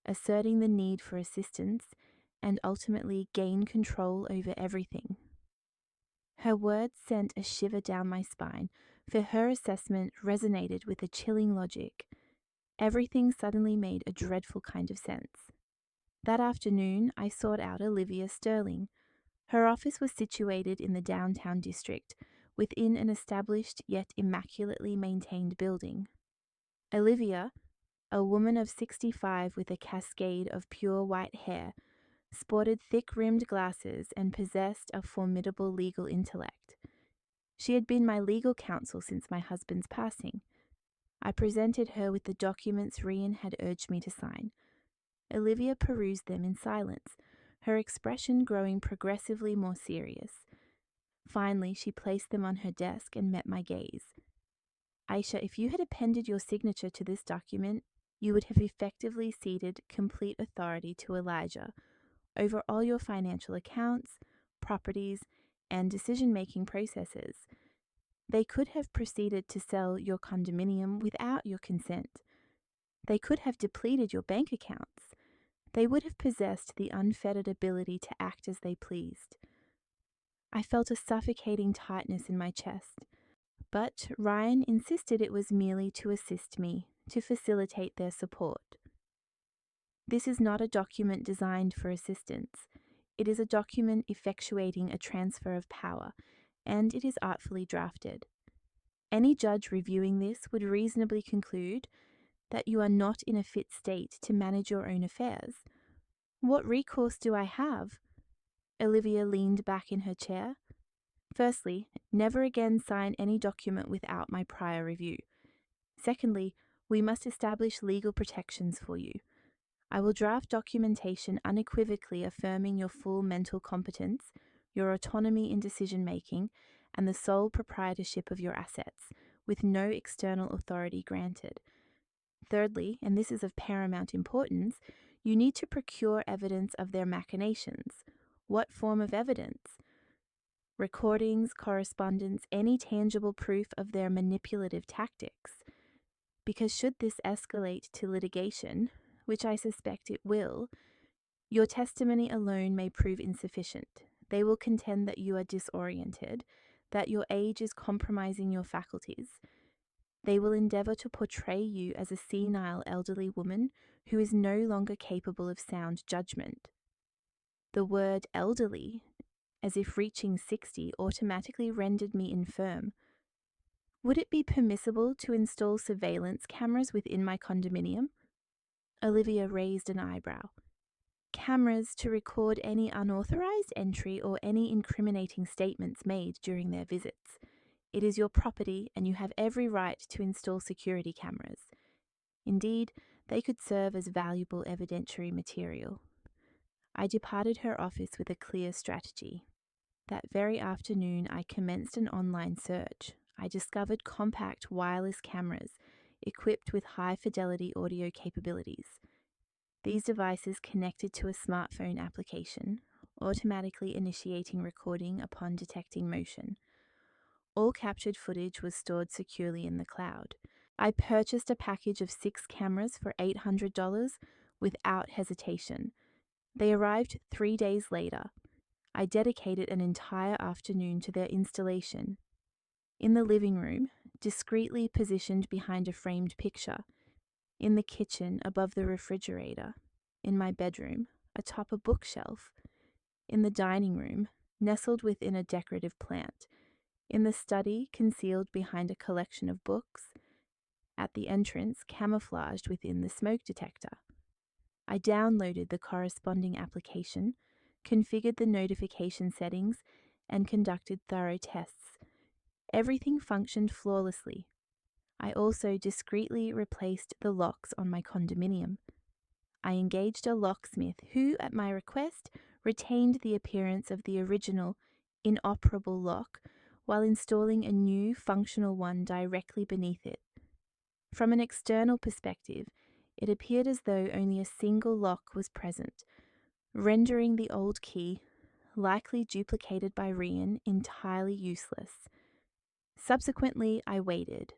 asserting the need for assistance, and ultimately gain control over everything." Her words sent a shiver down my spine, for her assessment resonated with a chilling logic. Everything suddenly made a dreadful kind of sense. That afternoon, I sought out Olivia Sterling. Her office was situated in the downtown district, within an established yet immaculately maintained building. Olivia, a woman of 65 with a cascade of pure white hair, sported thick-rimmed glasses and possessed a formidable legal intellect. She had been my legal counsel since my husband's passing. I presented her with the documents Rian had urged me to sign. Olivia perused them in silence, her expression growing progressively more serious. Finally, she placed them on her desk and met my gaze. "Aisha, if you had appended your signature to this document, you would have effectively ceded complete authority to Elijah over all your financial accounts, properties, and decision-making processes. They could have proceeded to sell your condominium without your consent. They could have depleted your bank accounts. They would have possessed the unfettered ability to act as they pleased." I felt a suffocating tightness in my chest, but Ryan insisted it was merely to assist me, to facilitate their support. "This is not a document designed for assistance. It is a document effectuating a transfer of power, and it is artfully drafted. Any judge reviewing this would reasonably conclude that you are not in a fit state to manage your own affairs. What recourse do I have?" Olivia leaned back in her chair. "Firstly, never again sign any document without my prior review. Secondly, we must establish legal protections for you. I will draft documentation unequivocally affirming your full mental competence, your autonomy in decision-making, and the sole proprietorship of your assets, with no external authority granted. Thirdly, and this is of paramount importance, you need to procure evidence of their machinations. What form of evidence? Recordings, correspondence, any tangible proof of their manipulative tactics. Because should this escalate to litigation, which I suspect it will, your testimony alone may prove insufficient. They will contend that you are disoriented, that your age is compromising your faculties. They will endeavor to portray you as a senile elderly woman who is no longer capable of sound judgment. The word elderly, as if reaching 60, automatically rendered me infirm. Would it be permissible to install surveillance cameras within my condominium? Olivia raised an eyebrow. Cameras to record any unauthorized entry or any incriminating statements made during their visits. It is your property and you have every right to install security cameras. Indeed, they could serve as valuable evidentiary material. I departed her office with a clear strategy. That very afternoon, I commenced an online search. I discovered compact wireless cameras equipped with high-fidelity audio capabilities. These devices connected to a smartphone application, automatically initiating recording upon detecting motion. All captured footage was stored securely in the cloud. I purchased a package of 6 cameras for $800 without hesitation. They arrived 3 days later. I dedicated an entire afternoon to their installation. In the living room, discreetly positioned behind a framed picture. In the kitchen, above the refrigerator. In my bedroom, atop a bookshelf. In the dining room, nestled within a decorative plant. In the study, concealed behind a collection of books. At the entrance, camouflaged within the smoke detector. I downloaded the corresponding application, configured the notification settings, and conducted thorough tests. Everything functioned flawlessly. I also discreetly replaced the locks on my condominium. I engaged a locksmith who, at my request, retained the appearance of the original, inoperable lock while installing a new, functional one directly beneath it. From an external perspective, it appeared as though only a single lock was present, rendering the old key, likely duplicated by Rian, entirely useless. Subsequently, I waited.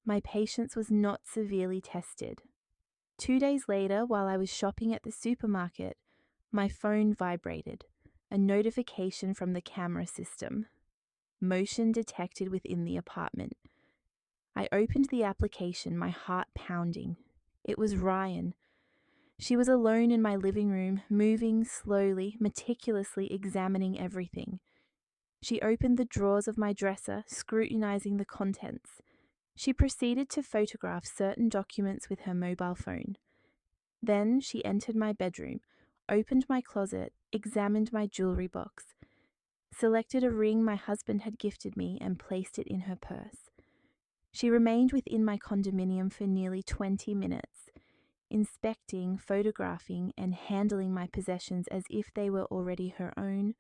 My patience was not severely tested. 2 days later, while I was shopping at the supermarket, my phone vibrated, a notification from the camera system. Motion detected within the apartment. I opened the application, my heart pounding. It was Ryan. She was alone in my living room, moving slowly, meticulously examining everything. She opened the drawers of my dresser, scrutinizing the contents. She proceeded to photograph certain documents with her mobile phone. Then she entered my bedroom, opened my closet, examined my jewelry box, selected a ring my husband had gifted me, and placed it in her purse. She remained within my condominium for nearly 20 minutes, inspecting, photographing, and handling my possessions as if they were already her own.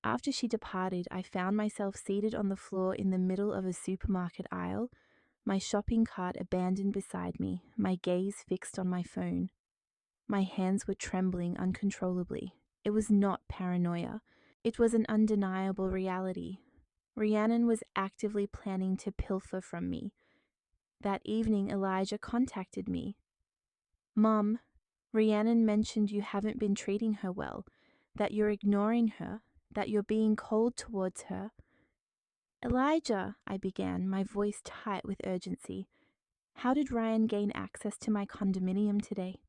After she departed, I found myself seated on the floor in the middle of a supermarket aisle, my shopping cart abandoned beside me, my gaze fixed on my phone. My hands were trembling uncontrollably. It was not paranoia. It was an undeniable reality. Rhiannon was actively planning to pilfer from me. That evening, Elijah contacted me. "Mom, Rhiannon mentioned you haven't been treating her well, that you're ignoring her, that you're being cold towards her." "Elijah," I began, my voice tight with urgency, "how did Ryan gain access to my condominium today?"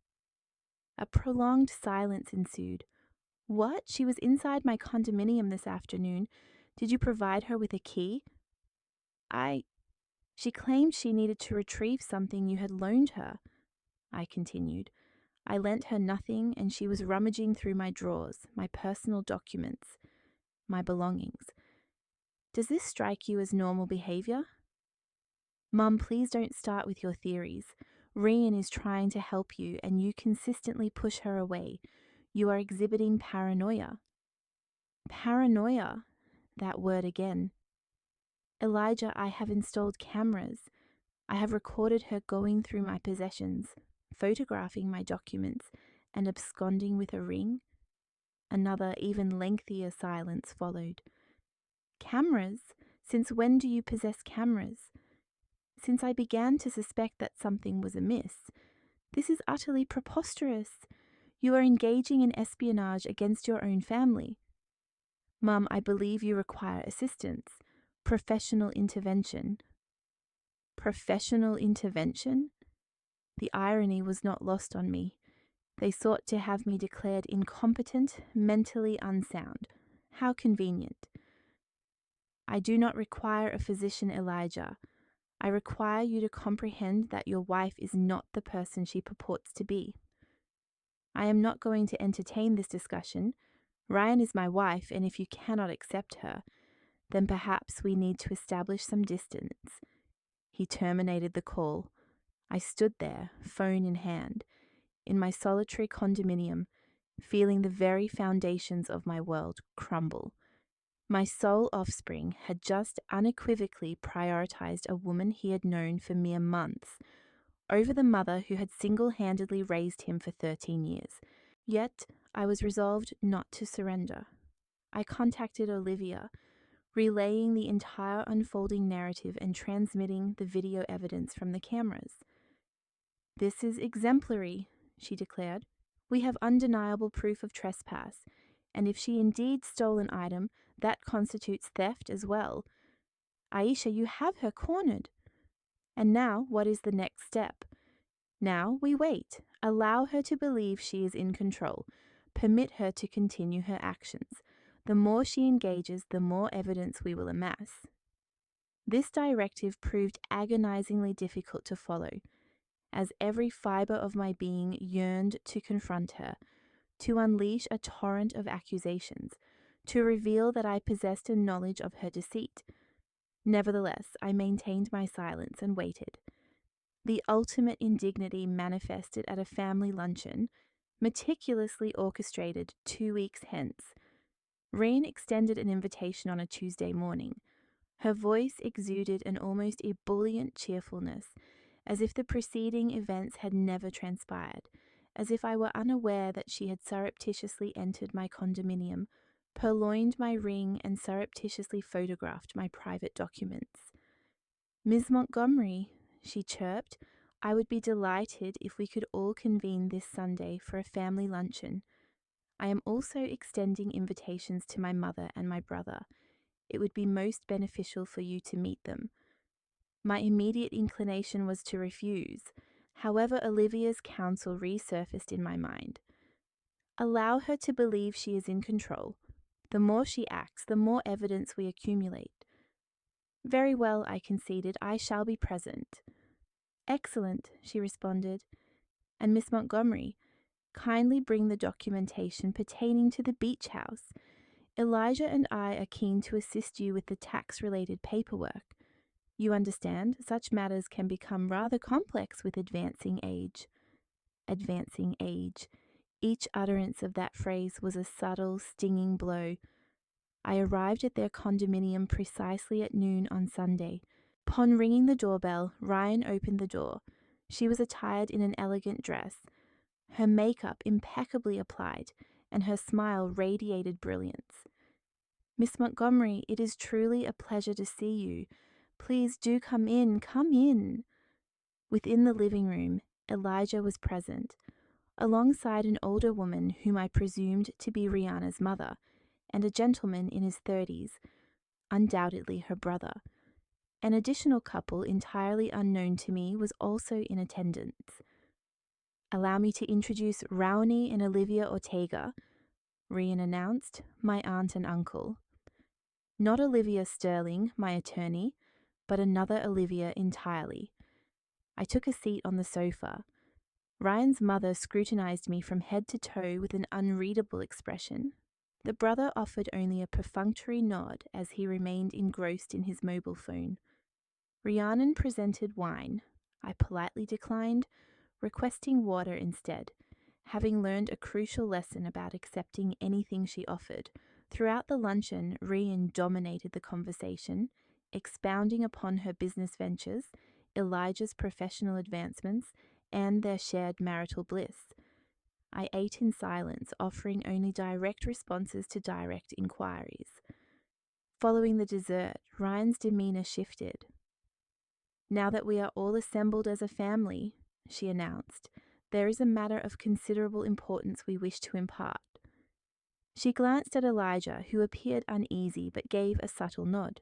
A prolonged silence ensued. "What? She was inside my condominium this afternoon. Did you provide her with a key?" She claimed she needed to retrieve something you had loaned her," I continued. "I lent her nothing, and she was rummaging through my drawers, my personal documents, my belongings. Does this strike you as normal behavior?" "Mum, please don't start with your theories. Rian is trying to help you, and you consistently push her away. You are exhibiting paranoia." "Paranoia," that word again. "Elijah, I have installed cameras. I have recorded her going through my possessions, photographing my documents, and absconding with a ring. Another, even lengthier silence followed. Cameras? Since when do you possess cameras? Since I began to suspect that something was amiss. This is utterly preposterous. You are engaging in espionage against your own family. Mum, I believe you require assistance. Professional intervention. Professional intervention? The irony was not lost on me. They sought to have me declared incompetent, mentally unsound. How convenient. I do not require a physician, Elijah. I require you to comprehend that your wife is not the person she purports to be. I am not going to entertain this discussion. Ryan is my wife, and if you cannot accept her, then perhaps we need to establish some distance. He terminated the call. I stood there, phone in hand, in my solitary condominium, feeling the very foundations of my world crumble. My sole offspring had just unequivocally prioritized a woman he had known for mere months over the mother who had single-handedly raised him for 13 years. Yet I was resolved not to surrender. I contacted Olivia, relaying the entire unfolding narrative and transmitting the video evidence from the cameras. This is exemplary, she declared. We have undeniable proof of trespass, and if she indeed stole an item, that constitutes theft as well. Aisha, you have her cornered. And now, what is the next step? Now we wait. Allow her to believe she is in control. Permit her to continue her actions. The more she engages, the more evidence we will amass. This directive proved agonizingly difficult to follow, as every fiber of my being yearned to confront her, to unleash a torrent of accusations, to reveal that I possessed a knowledge of her deceit. Nevertheless, I maintained my silence and waited. The ultimate indignity manifested at a family luncheon, meticulously orchestrated 2 weeks hence. Reen extended an invitation on a Tuesday morning. Her voice exuded an almost ebullient cheerfulness, as if the preceding events had never transpired, as if I were unaware that she had surreptitiously entered my condominium, purloined my ring, and surreptitiously photographed my private documents. Ms. Montgomery, she chirped, I would be delighted if we could all convene this Sunday for a family luncheon. I am also extending invitations to my mother and my brother. It would be most beneficial for you to meet them. My immediate inclination was to refuse. However, Olivia's counsel resurfaced in my mind. Allow her to believe she is in control. The more she acts, the more evidence we accumulate. Very well, I conceded, I shall be present. Excellent, she responded. And Miss Montgomery, kindly bring the documentation pertaining to the beach house. Elijah and I are keen to assist you with the tax-related paperwork. You understand, such matters can become rather complex with advancing age. Advancing age. Each utterance of that phrase was a subtle, stinging blow. I arrived at their condominium precisely at noon on Sunday. Upon ringing the doorbell, Ryan opened the door. She was attired in an elegant dress, her makeup impeccably applied, and her smile radiated brilliance. Miss Montgomery, it is truly a pleasure to see you. Please do come in, come in. Within the living room, Elijah was present, alongside an older woman whom I presumed to be Rihanna's mother, and a gentleman in his 30s, undoubtedly her brother. An additional couple entirely unknown to me was also in attendance. Allow me to introduce Rowney and Olivia Ortega, Rian announced, my aunt and uncle. Not Olivia Sterling, my attorney, but another Olivia entirely. I took a seat on the sofa. Ryan's mother scrutinized me from head to toe with an unreadable expression. The brother offered only a perfunctory nod as he remained engrossed in his mobile phone. Rhiannon presented wine. I politely declined, requesting water instead, having learned a crucial lesson about accepting anything she offered. Throughout the luncheon, Rhian dominated the conversation, expounding upon her business ventures, Elijah's professional advancements, and their shared marital bliss. I ate in silence, offering only direct responses to direct inquiries. Following the dessert, Ryan's demeanor shifted. "Now that we are all assembled as a family," she announced, "there is a matter of considerable importance we wish to impart." She glanced at Elijah, who appeared uneasy but gave a subtle nod.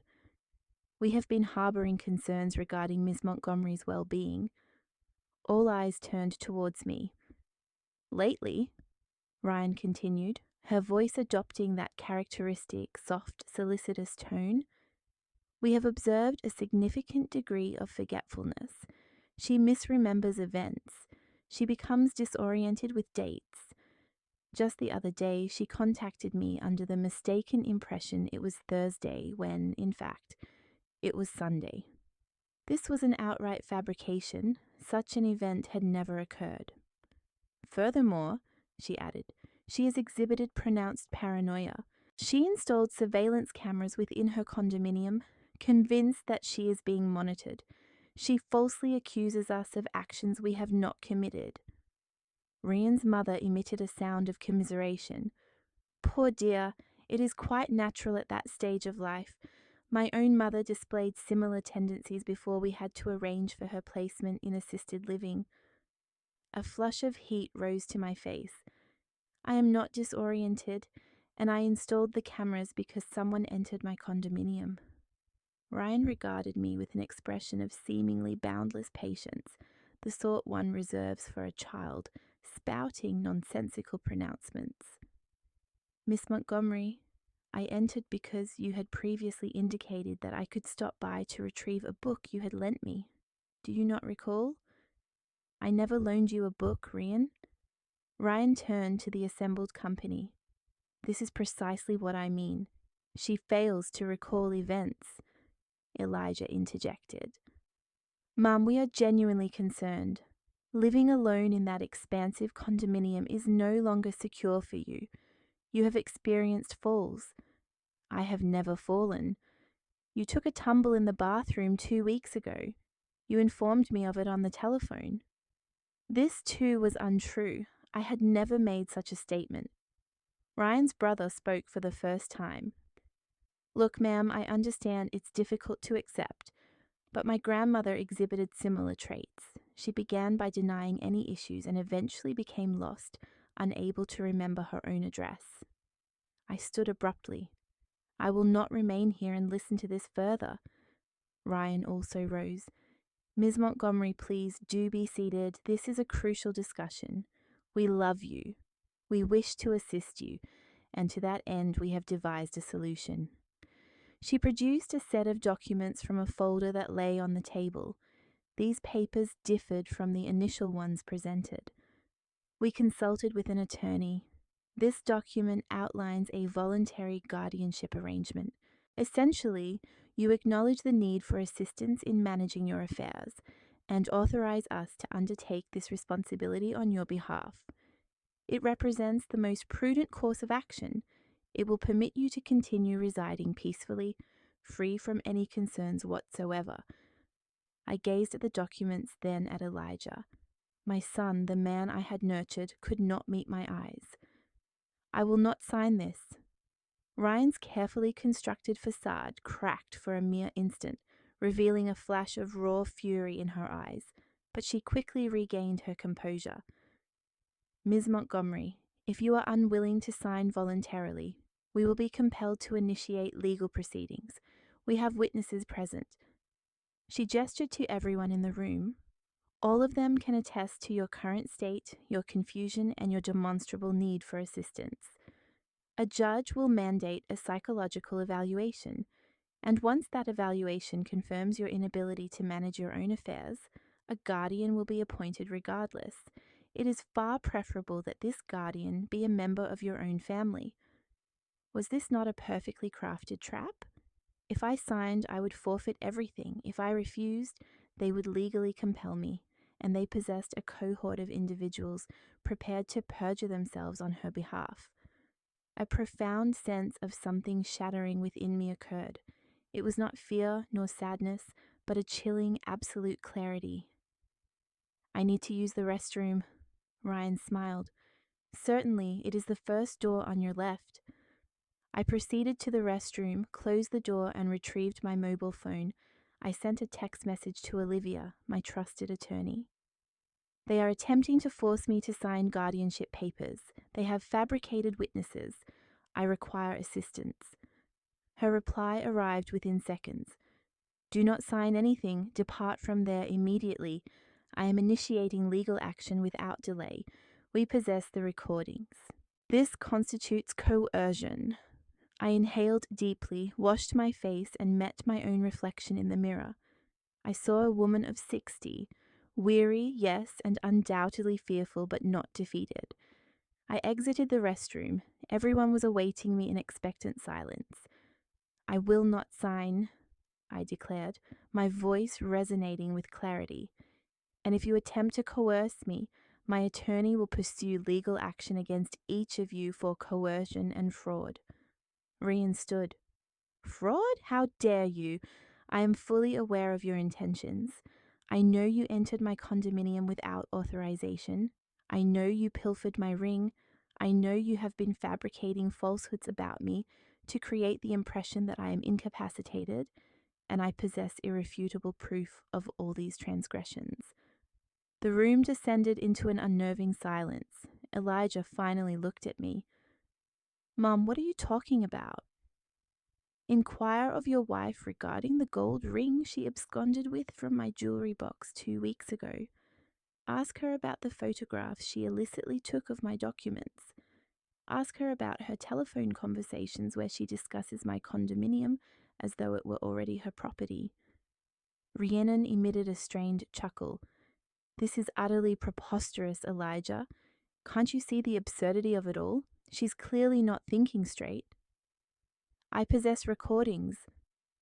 "We have been harboring concerns regarding Miss Montgomery's well-being." All eyes turned towards me. "Lately," Ryan continued, her voice adopting that characteristic, soft, solicitous tone, "we have observed a significant degree of forgetfulness. She misremembers events. She becomes disoriented with dates. Just the other day, she contacted me under the mistaken impression it was Thursday when, in fact, it was Sunday. This was an outright fabrication. Such an event had never occurred. Furthermore," she added, "she has exhibited pronounced paranoia. She installed surveillance cameras within her condominium, convinced that she is being monitored. She falsely accuses us of actions we have not committed." Ryan's mother emitted a sound of commiseration. "Poor dear, it is quite natural at that stage of life. My own mother displayed similar tendencies before we had to arrange for her placement in assisted living." A flush of heat rose to my face. "I am not disoriented, and I installed the cameras because someone entered my condominium." Ryan regarded me with an expression of seemingly boundless patience, the sort one reserves for a child, spouting nonsensical pronouncements. "Miss Montgomery, I entered because you had previously indicated that I could stop by to retrieve a book you had lent me. Do you not recall?" "I never loaned you a book, Ryan." Ryan turned to the assembled company. "This is precisely what I mean. She fails to recall events," Elijah interjected. "Mum, we are genuinely concerned. Living alone in that expansive condominium is no longer secure for you. You have experienced falls. I have never fallen. You took a tumble in the bathroom 2 weeks ago. You informed me of it on the telephone." This too was untrue. I had never made such a statement. Ryan's brother spoke for the first time. "Look, ma'am, I understand it's difficult to accept, but my grandmother exhibited similar traits. She began by denying any issues and eventually became lost, unable to remember her own address." I stood abruptly. "I will not remain here and listen to this further." Ryan also rose. "Ms. Montgomery, please do be seated. This is a crucial discussion. We love you. We wish to assist you, and to that end we have devised a solution." She produced a set of documents from a folder that lay on the table. These papers differed from the initial ones presented. We consulted with an attorney. This document outlines a voluntary guardianship arrangement. Essentially, you acknowledge the need for assistance in managing your affairs and authorize us to undertake this responsibility on your behalf. It represents the most prudent course of action. It will permit you to continue residing peacefully, free from any concerns whatsoever. I gazed at the documents, then at Elijah. My son, the man I had nurtured, could not meet my eyes. "I will not sign this." Ryan's carefully constructed facade cracked for a mere instant, revealing a flash of raw fury in her eyes, but she quickly regained her composure. "Ms. Montgomery, if you are unwilling to sign voluntarily, we will be compelled to initiate legal proceedings. We have witnesses present." She gestured to everyone in the room. "All of them can attest to your current state, your confusion, and your demonstrable need for assistance. A judge will mandate a psychological evaluation, and once that evaluation confirms your inability to manage your own affairs, a guardian will be appointed regardless. It is far preferable that this guardian be a member of your own family." Was this not a perfectly crafted trap? If I signed, I would forfeit everything. If I refused, they would legally compel me, and they possessed a cohort of individuals prepared to perjure themselves on her behalf. A profound sense of something shattering within me occurred. It was not fear nor sadness, but a chilling, absolute clarity. "I need to use the restroom." Ryan smiled. Certainly, it is the first door on your left. I proceeded to the restroom, closed the door, and retrieved my mobile phone. I sent a text message to Olivia, my trusted attorney. They are attempting to force me to sign guardianship papers. They have fabricated witnesses. I require assistance. Her reply arrived within seconds. Do not sign anything. Depart from there immediately. I am initiating legal action without delay. We possess the recordings. This constitutes coercion. I inhaled deeply, washed my face, and met my own reflection in the mirror. I saw a woman of 60, weary, yes, and undoubtedly fearful, but not defeated. I exited the restroom. Everyone was awaiting me in expectant silence. I will not sign, I declared, my voice resonating with clarity. And if you attempt to coerce me, my attorney will pursue legal action against each of you for coercion and fraud. Rian stood. Fraud? How dare you? I am fully aware of your intentions. I know you entered my condominium without authorization. I know you pilfered my ring. I know you have been fabricating falsehoods about me to create the impression that I am incapacitated, and I possess irrefutable proof of all these transgressions. The room descended into an unnerving silence. Elijah finally looked at me. Mum, what are you talking about? Inquire of your wife regarding the gold ring she absconded with from my jewelry box 2 weeks ago. Ask her about the photographs she illicitly took of my documents. Ask her about her telephone conversations where she discusses my condominium as though it were already her property. Rhiannon emitted a strained chuckle. This is utterly preposterous, Elijah. Can't you see the absurdity of it all? She's clearly not thinking straight. I possess recordings,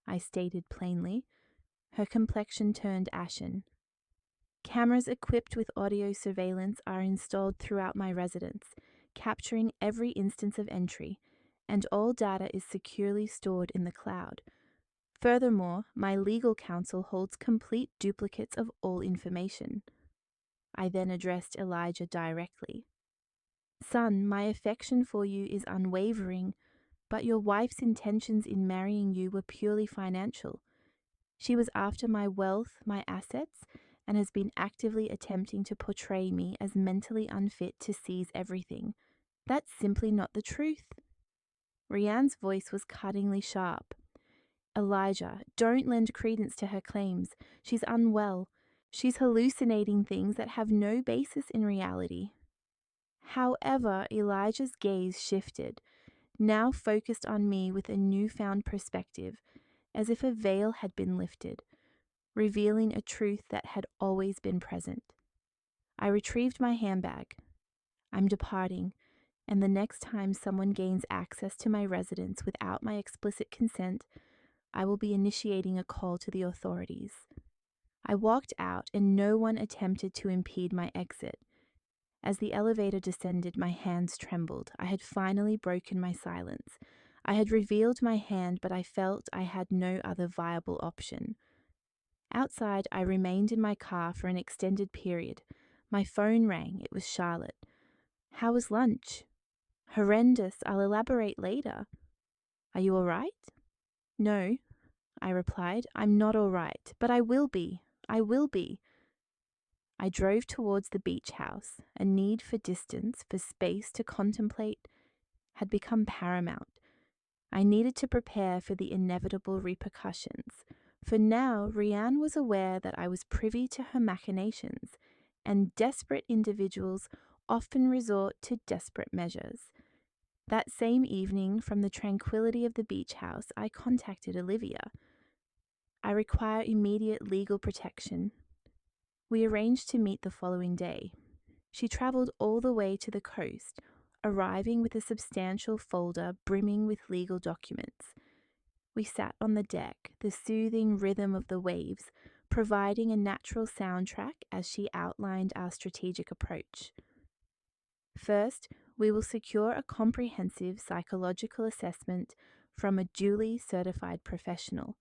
I stated plainly. Her complexion turned ashen. Cameras equipped with audio surveillance are installed throughout my residence, capturing every instance of entry, and all data is securely stored in the cloud. Furthermore, my legal counsel holds complete duplicates of all information. I then addressed Elijah directly. Son, my affection for you is unwavering, but your wife's intentions in marrying you were purely financial. She was after my wealth, my assets, and has been actively attempting to portray me as mentally unfit to seize everything. That's simply not the truth. Rianne's voice was cuttingly sharp. Elijah, don't lend credence to her claims. She's unwell. She's hallucinating things that have no basis in reality. However, Elijah's gaze shifted, now focused on me with a newfound perspective, as if a veil had been lifted, revealing a truth that had always been present. I retrieved my handbag. I'm departing, and the next time someone gains access to my residence without my explicit consent, I will be initiating a call to the authorities. I walked out, and no one attempted to impede my exit. As the elevator descended, my hands trembled. I had finally broken my silence. I had revealed my hand, but I felt I had no other viable option. Outside, I remained in my car for an extended period. My phone rang. It was Charlotte. How was lunch? Horrendous. I'll elaborate later. Are you all right? No, I replied. I'm not all right, but I will be. I will be. I drove towards the beach house. A need for distance, for space to contemplate, had become paramount. I needed to prepare for the inevitable repercussions, for now Rianne was aware that I was privy to her machinations, and desperate individuals often resort to desperate measures. That same evening, from the tranquility of the beach house, I contacted Olivia. I require immediate legal protection. We arranged to meet the following day. She travelled all the way to the coast, arriving with a substantial folder brimming with legal documents. We sat on the deck, the soothing rhythm of the waves providing a natural soundtrack as she outlined our strategic approach. First, we will secure a comprehensive psychological assessment from a duly certified professional.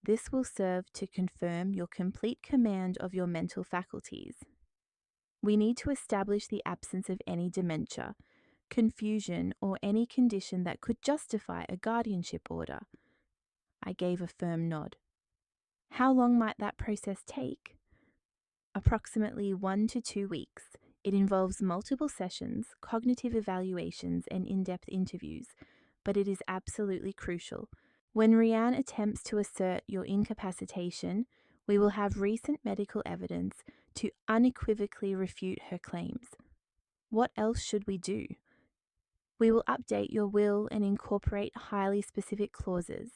This will serve to confirm your complete command of your mental faculties. We need to establish the absence of any dementia, confusion, or any condition that could justify a guardianship order. I gave a firm nod. How long might that process take? Approximately 1 to 2 weeks. It involves multiple sessions, cognitive evaluations, and in-depth interviews, but it is absolutely crucial. When Rianne attempts to assert your incapacitation, we will have recent medical evidence to unequivocally refute her claims. What else should we do? We will update your will and incorporate highly specific clauses.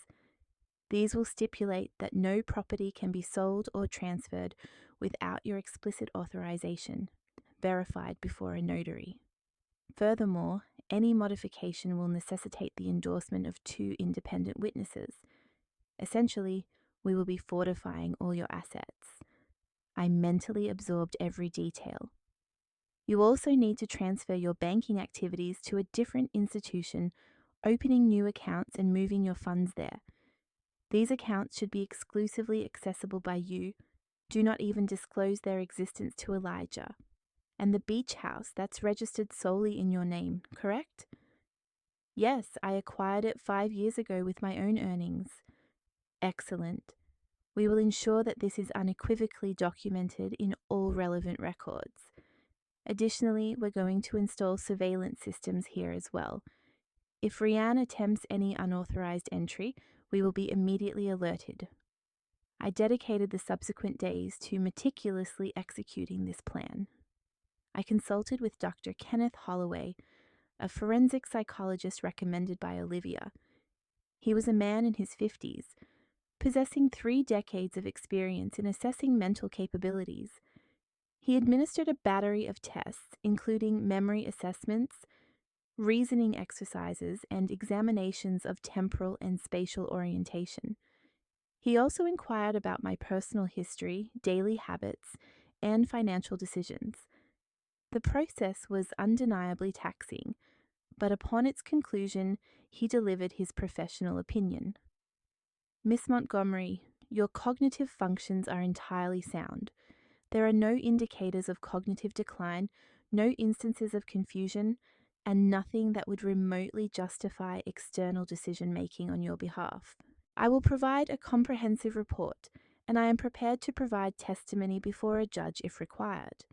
These will stipulate that no property can be sold or transferred without your explicit authorization, verified before a notary. Furthermore, any modification will necessitate the endorsement of 2 independent witnesses. Essentially, we will be fortifying all your assets. I mentally absorbed every detail. You also need to transfer your banking activities to a different institution, opening new accounts and moving your funds there. These accounts should be exclusively accessible by you. Do not even disclose their existence to Elijah. And the beach house, that's registered solely in your name, correct? Yes, I acquired it 5 years ago with my own earnings. Excellent. We will ensure that this is unequivocally documented in all relevant records. Additionally, we're going to install surveillance systems here as well. If Rianne attempts any unauthorized entry, we will be immediately alerted. I dedicated the subsequent days to meticulously executing this plan. I consulted with Dr. Kenneth Holloway, a forensic psychologist recommended by Olivia. He was a man in his 50s, possessing 3 decades of experience in assessing mental capabilities. He administered a battery of tests, including memory assessments, reasoning exercises, and examinations of temporal and spatial orientation. He also inquired about my personal history, daily habits, and financial decisions. The process was undeniably taxing, but upon its conclusion, he delivered his professional opinion. Miss Montgomery, your cognitive functions are entirely sound. There are no indicators of cognitive decline, no instances of confusion, and nothing that would remotely justify external decision-making on your behalf. I will provide a comprehensive report, and I am prepared to provide testimony before a judge if required.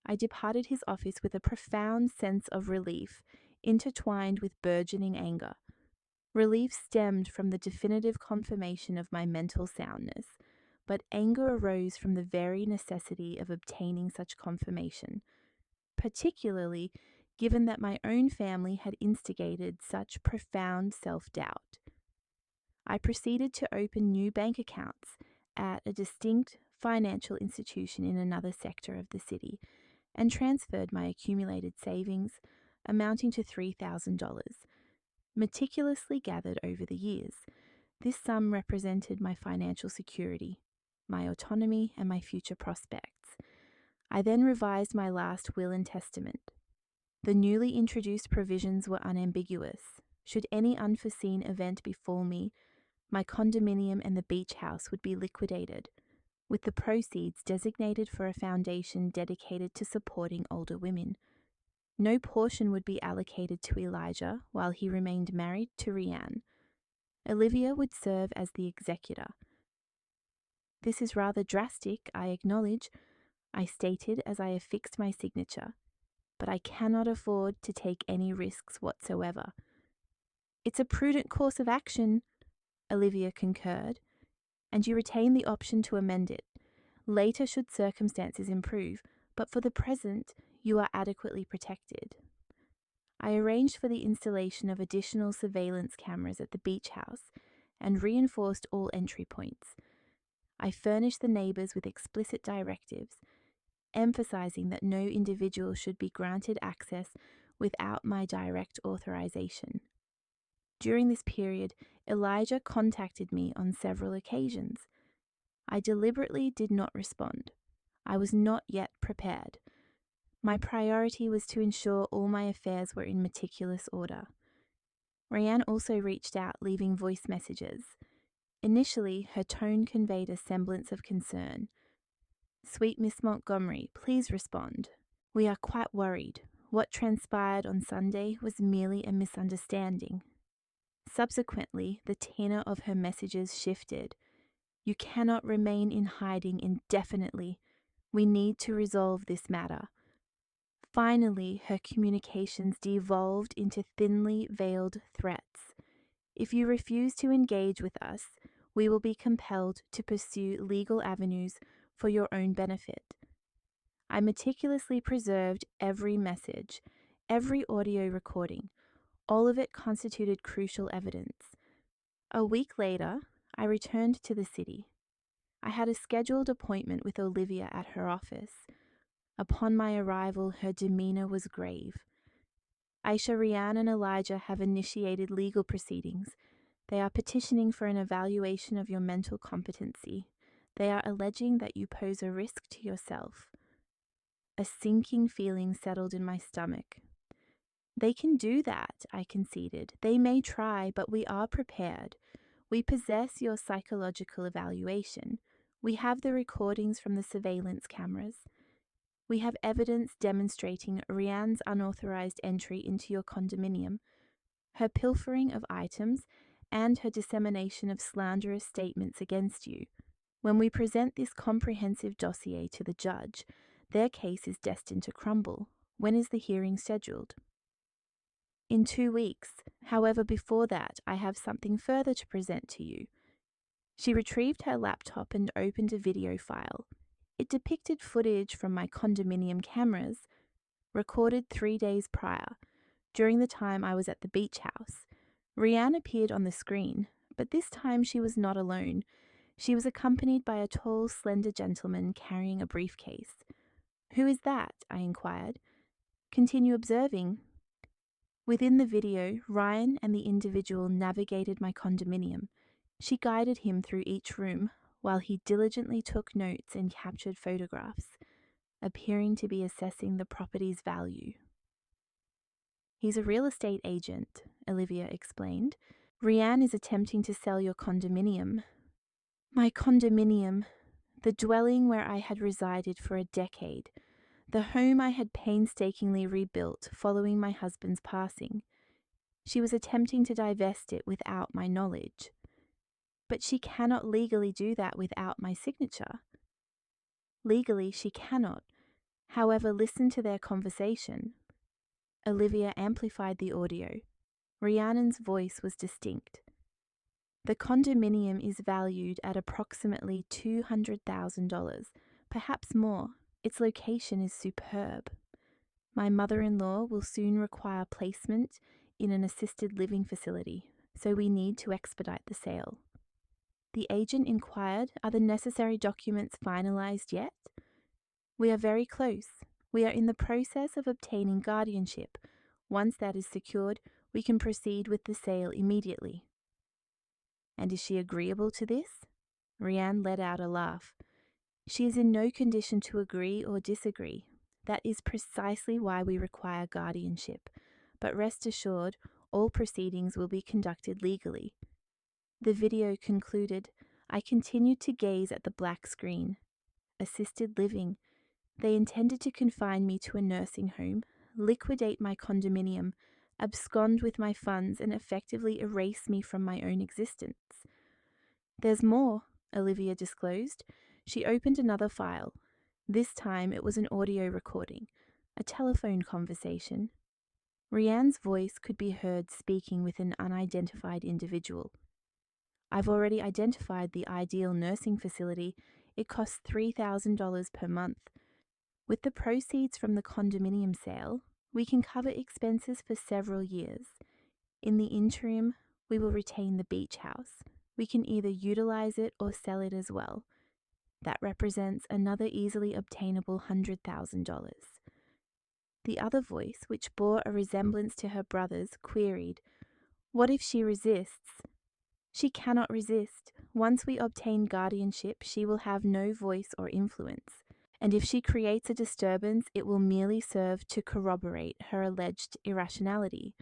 I departed his office with a profound sense of relief, intertwined with burgeoning anger. Relief stemmed from the definitive confirmation of my mental soundness, but anger arose from the very necessity of obtaining such confirmation, particularly given that my own family had instigated such profound self-doubt. I proceeded to open new bank accounts at a distinct financial institution in another sector of the city and transferred my accumulated savings, amounting to $3,000, meticulously gathered over the years. This sum represented my financial security, my autonomy, and my future prospects. I then revised my last will and testament. The newly introduced provisions were unambiguous. Should any unforeseen event befall me, my condominium and the beach house would be liquidated, with the proceeds designated for a foundation dedicated to supporting older women. No portion would be allocated to Elijah while he remained married to Rianne. Olivia would serve as the executor. This is rather drastic, I acknowledge, I stated as I affixed my signature, but I cannot afford to take any risks whatsoever. It's a prudent course of action, Olivia concurred, and you retain the option to amend it, later should circumstances improve, but for the present, you are adequately protected. I arranged for the installation of additional surveillance cameras at the beach house and reinforced all entry points. I furnished the neighbors with explicit directives, emphasizing that no individual should be granted access without my direct authorization. During this period, Elijah contacted me on several occasions. I deliberately did not respond. I was not yet prepared. My priority was to ensure all my affairs were in meticulous order. Rianne also reached out, leaving voice messages. Initially, her tone conveyed a semblance of concern. Sweet Miss Montgomery, please respond. We are quite worried. What transpired on Sunday was merely a misunderstanding. Subsequently, the tenor of her messages shifted. You cannot remain in hiding indefinitely. We need to resolve this matter. Finally, her communications devolved into thinly veiled threats. If you refuse to engage with us, we will be compelled to pursue legal avenues for your own benefit. I meticulously preserved every message, every audio recording. All of it constituted crucial evidence. A week later, I returned to the city. I had a scheduled appointment with Olivia at her office. Upon my arrival, her demeanor was grave. Aisha, Rianne, and Elijah have initiated legal proceedings. They are petitioning for an evaluation of your mental competency. They are alleging that you pose a risk to yourself. A sinking feeling settled in my stomach. They can do that, I conceded. They may try, but we are prepared. We possess your psychological evaluation. We have the recordings from the surveillance cameras. We have evidence demonstrating Rianne's unauthorized entry into your condominium, her pilfering of items, and her dissemination of slanderous statements against you. When we present this comprehensive dossier to the judge, their case is destined to crumble. When is the hearing scheduled? In 2 weeks. However, before that, I have something further to present to you. She retrieved her laptop and opened a video file. It depicted footage from my condominium cameras, recorded 3 days prior, during the time I was at the beach house. Rianne appeared on the screen, but this time she was not alone. She was accompanied by a tall, slender gentleman carrying a briefcase. Who is that? I inquired. Continue observing. Within the video, Ryan and the individual navigated my condominium. She guided him through each room, while he diligently took notes and captured photographs, appearing to be assessing the property's value. He's a real estate agent, Olivia explained. Rianne is attempting to sell your condominium. My condominium, the dwelling where I had resided for a decade, the home I had painstakingly rebuilt following my husband's passing. She was attempting to divest it without my knowledge. But she cannot legally do that without my signature. Legally, she cannot. However, listen to their conversation. Olivia amplified the audio. Rhiannon's voice was distinct. The condominium is valued at approximately $200,000, perhaps more. Its location is superb. My mother-in-law will soon require placement in an assisted living facility, so we need to expedite the sale. The agent inquired, are the necessary documents finalized yet? We are very close. We are in the process of obtaining guardianship. Once that is secured, we can proceed with the sale immediately. And is she agreeable to this? Rianne let out a laugh. She is in no condition to agree or disagree. That is precisely why we require guardianship. But rest assured, all proceedings will be conducted legally. The video concluded. I continued to gaze at the black screen. Assisted living. They intended to confine me to a nursing home, liquidate my condominium, abscond with my funds, and effectively erase me from my own existence. There's more, Olivia disclosed. She opened another file. This time it was an audio recording, a telephone conversation. Rianne's voice could be heard speaking with an unidentified individual. I've already identified the ideal nursing facility. It costs $3,000 per month. With the proceeds from the condominium sale, we can cover expenses for several years. In the interim, we will retain the beach house. We can either utilize it or sell it as well. That represents another easily obtainable $100,000. The other voice, which bore a resemblance to her brother's, queried, what if she resists? She cannot resist. Once we obtain guardianship, she will have no voice or influence. And if she creates a disturbance, it will merely serve to corroborate her alleged irrationality.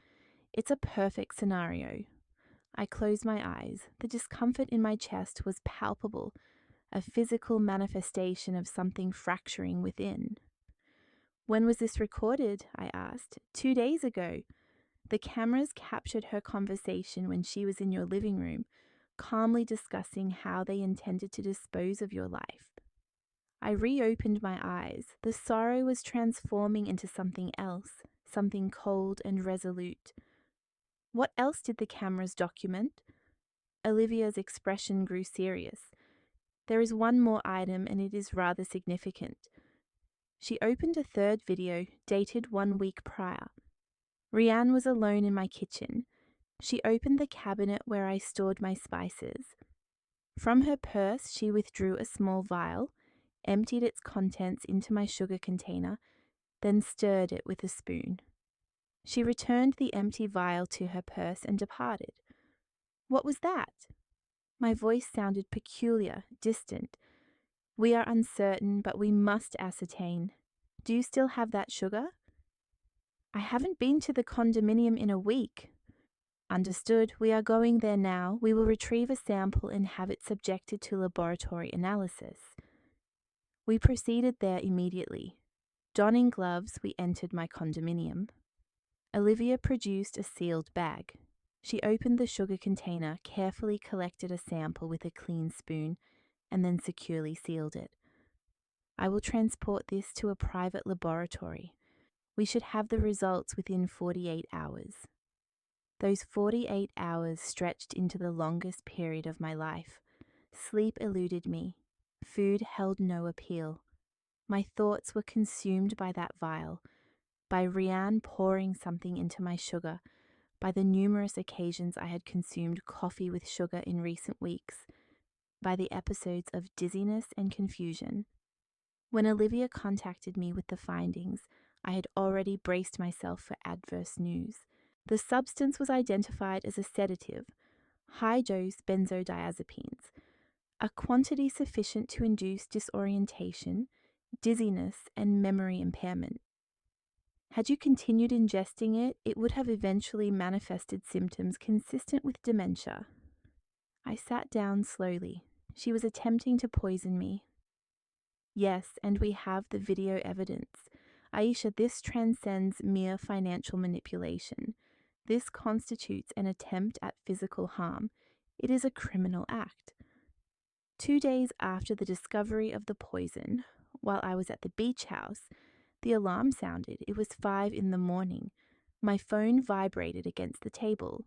It's a perfect scenario. I closed my eyes. The discomfort in my chest was palpable. a physical manifestation of something fracturing within. "When was this recorded?" I asked. "2 days ago. The cameras captured her conversation when she was in your living room, calmly discussing how they intended to dispose of your life." I reopened my eyes. The sorrow was transforming into something else, something cold and resolute. "What else did the cameras document?" Olivia's expression grew serious. "There is one more item, and it is rather significant." She opened a third video, dated 1 week prior. Rianne was alone in my kitchen. She opened the cabinet where I stored my spices. From her purse, she withdrew a small vial, emptied its contents into my sugar container, then stirred it with a spoon. She returned the empty vial to her purse and departed. "What was that?" My voice sounded peculiar, distant. "We are uncertain, but we must ascertain. Do you still have that sugar?" "I haven't been to the condominium in a week." "Understood. We are going there now. We will retrieve a sample and have it subjected to laboratory analysis." We proceeded there immediately. Donning gloves, we entered my condominium. Olivia produced a sealed bag. She opened the sugar container, carefully collected a sample with a clean spoon, and then securely sealed it. "I will transport this to a private laboratory. We should have the results within 48 hours. Those 48 hours stretched into the longest period of my life. Sleep eluded me. Food held no appeal. My thoughts were consumed by that vial, by Rianne pouring something into my sugar, by the numerous occasions I had consumed coffee with sugar in recent weeks, by the episodes of dizziness and confusion. When Olivia contacted me with the findings, I had already braced myself for adverse news. The substance was identified as a sedative, high-dose benzodiazepines, a quantity sufficient to induce disorientation, dizziness, and memory impairment. Had you continued ingesting it, it would have eventually manifested symptoms consistent with dementia. I sat down slowly. She was attempting to poison me. "Yes, and we have the video evidence. Aisha, this transcends mere financial manipulation. This constitutes an attempt at physical harm. It is a criminal act." 2 days after the discovery of the poison, while I was at the beach house, the alarm sounded. It was 5 in the morning. My phone vibrated against the table.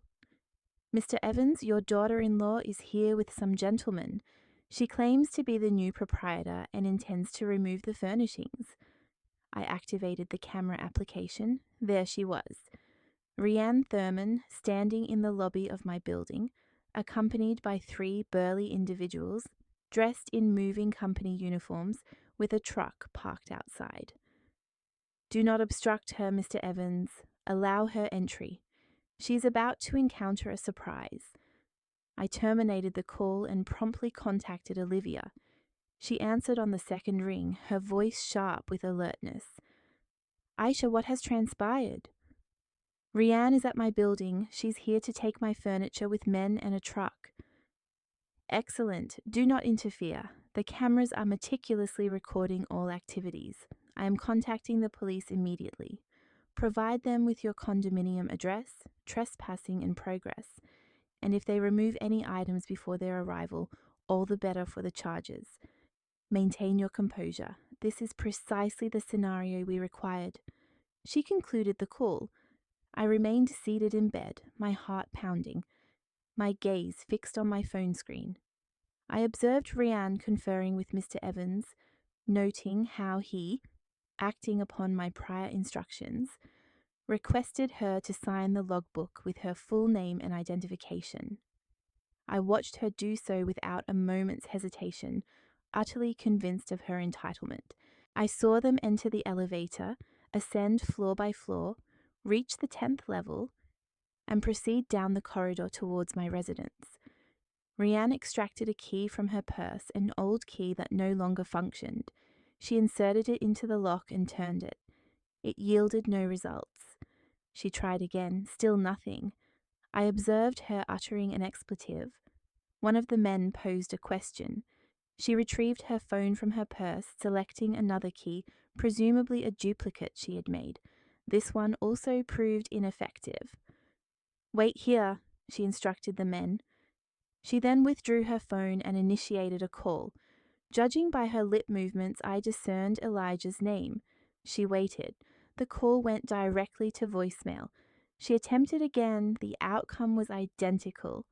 "Mr. Evans, your daughter-in-law is here with some gentlemen. She claims to be the new proprietor and intends to remove the furnishings." I activated the camera application. There she was. Rianne Thurman, standing in the lobby of my building, accompanied by 3 burly individuals, dressed in moving company uniforms, with a truck parked outside. "Do not obstruct her, Mr. Evans. Allow her entry. She is about to encounter a surprise." I terminated the call and promptly contacted Olivia. She answered on the second ring, her voice sharp with alertness. "Aisha, what has transpired?" "Rianne is at my building. She's here to take my furniture with men and a truck." "Excellent. Do not interfere. The cameras are meticulously recording all activities. I am contacting the police immediately. Provide them with your condominium address, trespassing in progress, and if they remove any items before their arrival, all the better for the charges. Maintain your composure. This is precisely the scenario we required." She concluded the call. I remained seated in bed, my heart pounding, my gaze fixed on my phone screen. I observed Rianne conferring with Mr. Evans, noting how he, acting upon my prior instructions, requested her to sign the logbook with her full name and identification. I watched her do so without a moment's hesitation, utterly convinced of her entitlement. I saw them enter the elevator, ascend floor by floor, reach the 10th level, and proceed down the corridor towards my residence. Rianne extracted a key from her purse, an old key that no longer functioned. She inserted it into the lock and turned it. It yielded no results. She tried again, still nothing. I observed her uttering an expletive. One of the men posed a question. She retrieved her phone from her purse, selecting another key, presumably a duplicate she had made. This one also proved ineffective. "Wait here," she instructed the men. She then withdrew her phone and initiated a call. Judging by her lip movements, I discerned Elijah's name. She waited. The call went directly to voicemail. She attempted again. The outcome was identical.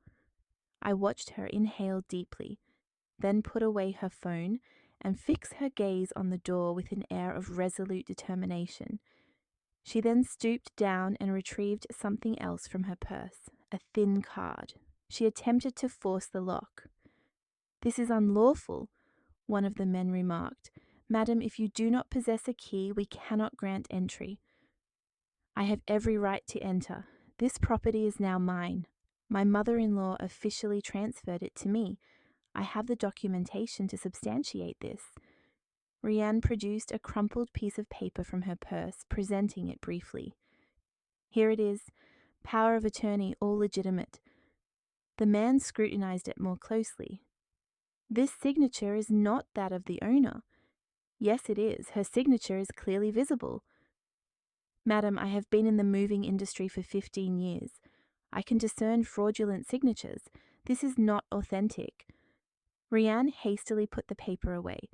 I watched her inhale deeply, then put away her phone and fix her gaze on the door with an air of resolute determination. She then stooped down and retrieved something else from her purse, a thin card. She attempted to force the lock. "This is unlawful," one of the men remarked. "Madam, if you do not possess a key, we cannot grant entry." "I have every right to enter. This property is now mine. My mother-in-law officially transferred it to me. I have the documentation to substantiate this." Rianne produced a crumpled piece of paper from her purse, presenting it briefly. "Here it is. Power of attorney, all legitimate." The man scrutinized it more closely. "This signature is not that of the owner." "Yes, it is. Her signature is clearly visible." "Madam, I have been in the moving industry for 15 years. I can discern fraudulent signatures. This is not authentic." Rianne hastily put the paper away.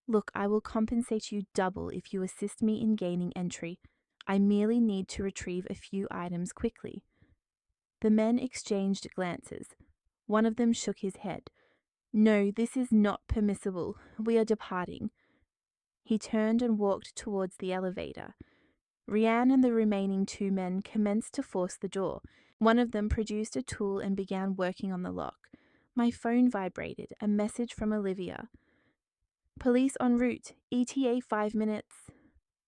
"Look, I will compensate you double if you assist me in gaining entry. I merely need to retrieve a few items quickly." The men exchanged glances. One of them shook his head. "No, this is not permissible. We are departing." He turned and walked towards the elevator. Rianne and the remaining 2 men commenced to force the door. One of them produced a tool and began working on the lock. My phone vibrated, a message from Olivia. "Police en route, ETA 5 minutes."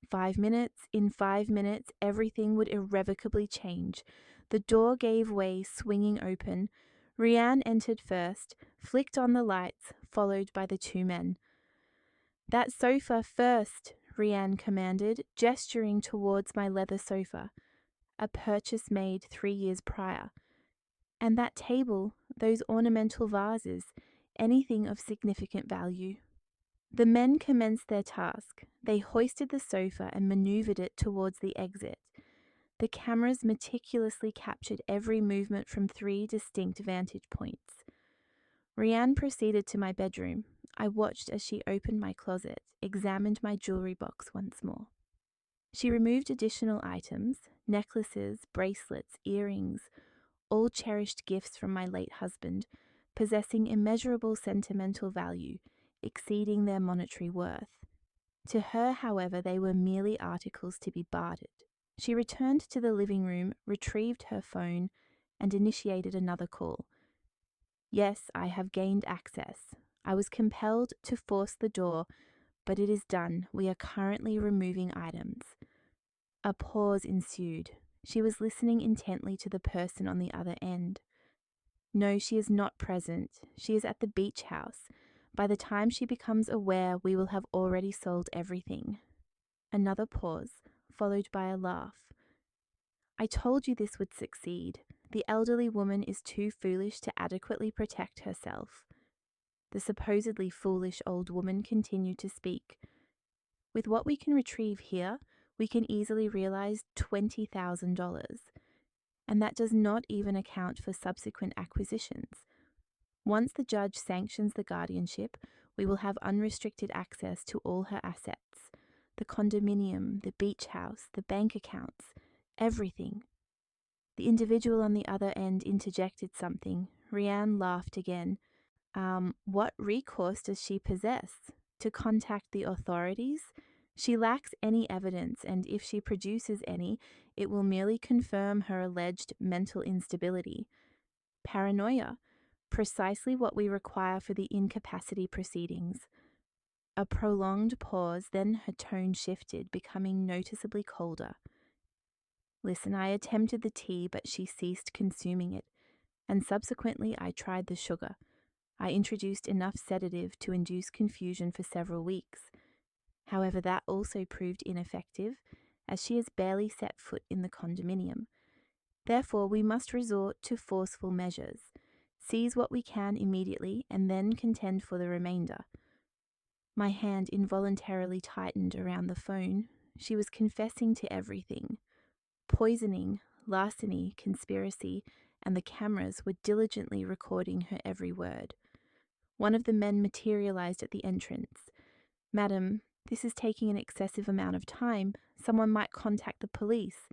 5 minutes, in 5 minutes, everything would irrevocably change. The door gave way, swinging open. Rianne entered first, flicked on the lights, followed by the 2 men. "That sofa first," Rianne commanded, gesturing towards my leather sofa, a purchase made 3 years prior. "And that table, those ornamental vases, anything of significant value." The men commenced their task. They hoisted the sofa and maneuvered it towards the exit. The cameras meticulously captured every movement from 3 distinct vantage points. Rianne proceeded to my bedroom. I watched as she opened my closet, examined my jewelry box once more. She removed additional items, necklaces, bracelets, earrings, all cherished gifts from my late husband, possessing immeasurable sentimental value, exceeding their monetary worth. To her, however, they were merely articles to be bartered. She returned to the living room, retrieved her phone, and initiated another call. "Yes, I have gained access. I was compelled to force the door, but it is done. We are currently removing items." A pause ensued. She was listening intently to the person on the other end. "No, she is not present. She is at the beach house. By the time she becomes aware, we will have already sold everything." Another pause, followed by a laugh. "I told you this would succeed. The elderly woman is too foolish to adequately protect herself." The supposedly foolish old woman continued to speak. "With what we can retrieve here, we can easily realize $20,000. And that does not even account for subsequent acquisitions. Once the judge sanctions the guardianship, we will have unrestricted access to all her assets. The condominium, the beach house, the bank accounts, everything." The individual on the other end interjected something. Rianne laughed again. What recourse does she possess? To contact the authorities? She lacks any evidence, and if she produces any, it will merely confirm her alleged mental instability. Paranoia, precisely what we require for the incapacity proceedings." A prolonged pause, then her tone shifted, becoming noticeably colder. "Listen, I attempted the tea, but she ceased consuming it, and subsequently I tried the sugar. I introduced enough sedative to induce confusion for several weeks. However, that also proved ineffective, as she has barely set foot in the condominium. Therefore, we must resort to forceful measures. seize what we can immediately, and then contend for the remainder. My hand involuntarily tightened around the phone. She was confessing to everything. Poisoning, larceny, conspiracy, and the cameras were diligently recording her every word. One of the men materialized at the entrance. "Madam, this is taking an excessive amount of time. Someone might contact the police."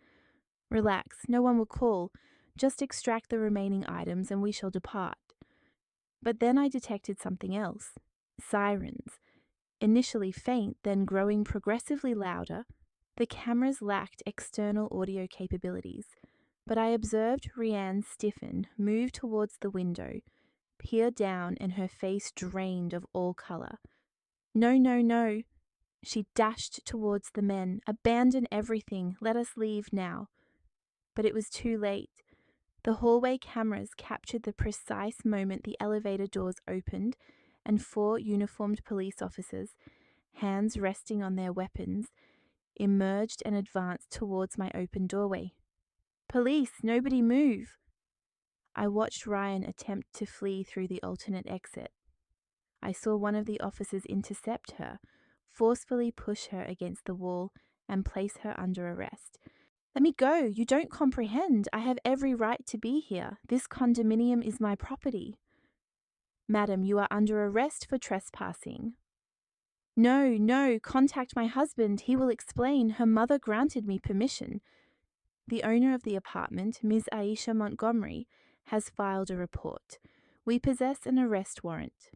"Relax, no one will call. Just extract the remaining items and we shall depart." But then I detected something else. Sirens. Initially faint, then growing progressively louder. The cameras lacked external audio capabilities, but I observed Rianne stiffen, move towards the window, peer down, and her face drained of all color. "No, no, no." She dashed towards the men. "Abandon everything. Let us leave now." But it was too late. The hallway cameras captured the precise moment the elevator doors opened and 4 uniformed police officers, hands resting on their weapons, emerged and advanced towards my open doorway. "Police, nobody move." I watched Ryan attempt to flee through the alternate exit. I saw one of the officers intercept her, forcefully push her against the wall, and place her under arrest. "Let me go. You don't comprehend. I have every right to be here. This condominium is my property." "Madam, you are under arrest for trespassing." "No, no, contact my husband. He will explain. Her mother granted me permission." The owner of the apartment, Ms. Aisha Montgomery, has filed a report. We possess an arrest warrant.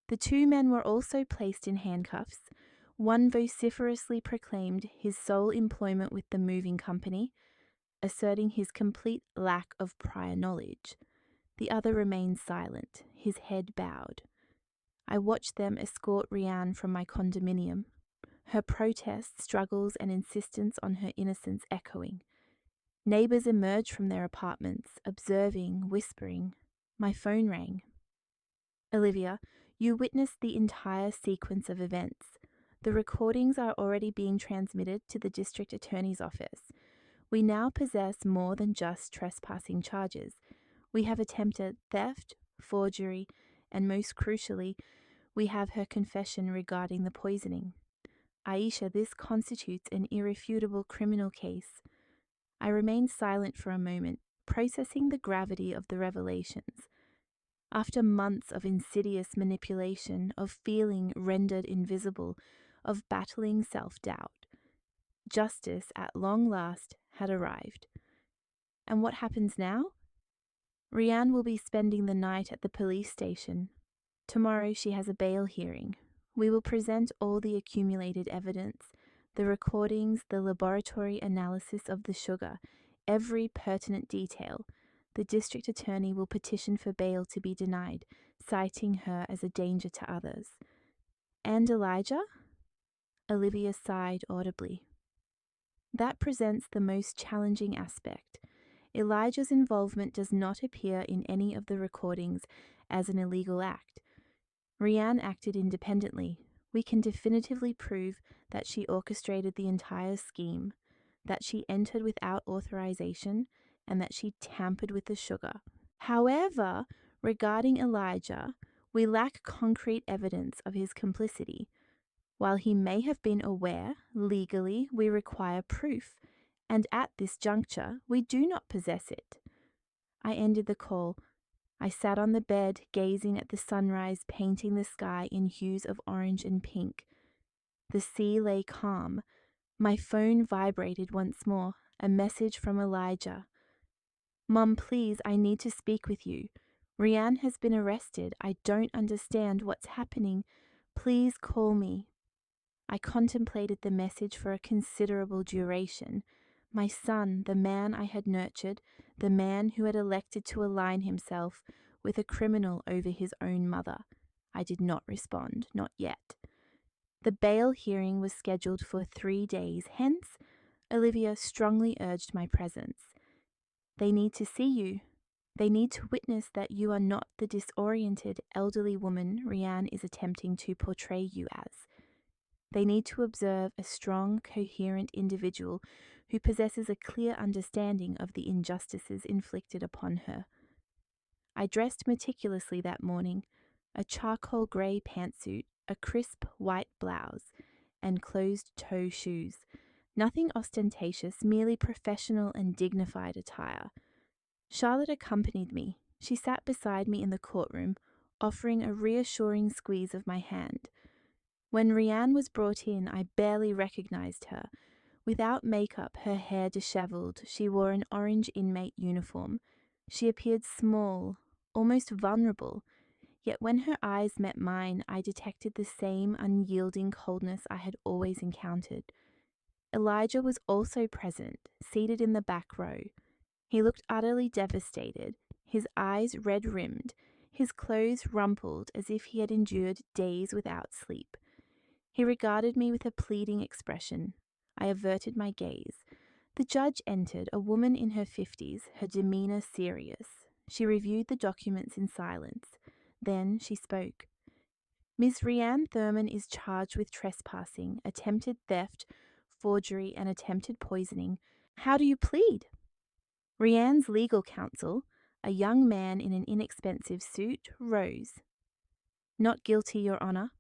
The 2 men were also placed in handcuffs. One vociferously proclaimed his sole employment with the moving company, asserting his complete lack of prior knowledge. The other remained silent, his head bowed. I watched them escort Rianne from my condominium, her protests, struggles, and insistence on her innocence echoing. Neighbors emerged from their apartments, observing, whispering. My phone rang. "Olivia, you witnessed the entire sequence of events. The recordings are already being transmitted to the district attorney's office. We now possess more than just trespassing charges. We have attempted theft, forgery, and most crucially, we have her confession regarding the poisoning. Aisha, this constitutes an irrefutable criminal case." I remained silent for a moment, processing the gravity of the revelations. After months of insidious manipulation, of feeling rendered invisible, of battling self-doubt, justice at long last had arrived. And what happens now? Rianne will be spending the night at the police station. Tomorrow she has a bail hearing. We will present all the accumulated evidence, the recordings, the laboratory analysis of the sugar, every pertinent detail. The district attorney will petition for bail to be denied, citing her as a danger to others. "And Elijah?" Olivia sighed audibly. "That presents the most challenging aspect. Elijah's involvement does not appear in any of the recordings as an illegal act. Rianne acted independently. We can definitively prove that she orchestrated the entire scheme, that she entered without authorization, and that she tampered with the sugar. However, regarding Elijah, we lack concrete evidence of his complicity. While he may have been aware, legally we require proof, and at this juncture we do not possess it." I ended the call. I sat on the bed, gazing at the sunrise painting the sky in hues of orange and pink. The sea lay calm. My phone vibrated once more, a message from Elijah. "Mum, please, I need to speak with you. Rianne has been arrested. I don't understand what's happening. Please call me." I contemplated the message for a considerable duration. My son, the man I had nurtured, the man who had elected to align himself with a criminal over his own mother. I did not respond, not yet. The bail hearing was scheduled for 3 days, hence, Olivia strongly urged my presence. "They need to see you. They need to witness that you are not the disoriented elderly woman Rianne is attempting to portray you as. They need to observe a strong, coherent individual who possesses a clear understanding of the injustices inflicted upon her." I dressed meticulously that morning, a charcoal grey pantsuit, a crisp white blouse, and closed-toe shoes. Nothing ostentatious, merely professional and dignified attire. Charlotte accompanied me. She sat beside me in the courtroom, offering a reassuring squeeze of my hand. When Rianne was brought in, I barely recognized her. Without makeup, her hair disheveled, she wore an orange inmate uniform. She appeared small, almost vulnerable, yet when her eyes met mine, I detected the same unyielding coldness I had always encountered. Elijah was also present, seated in the back row. He looked utterly devastated, his eyes red-rimmed, his clothes rumpled as if he had endured days without sleep. He regarded me with a pleading expression. I averted my gaze. The judge entered, a woman in her 50s, her demeanor serious. She reviewed the documents in silence. Then she spoke. Ms. Rianne Thurman is charged with trespassing, attempted theft, forgery, and attempted poisoning. How do you plead? Rianne's legal counsel, a young man in an inexpensive suit, rose. Not guilty, Your Honor.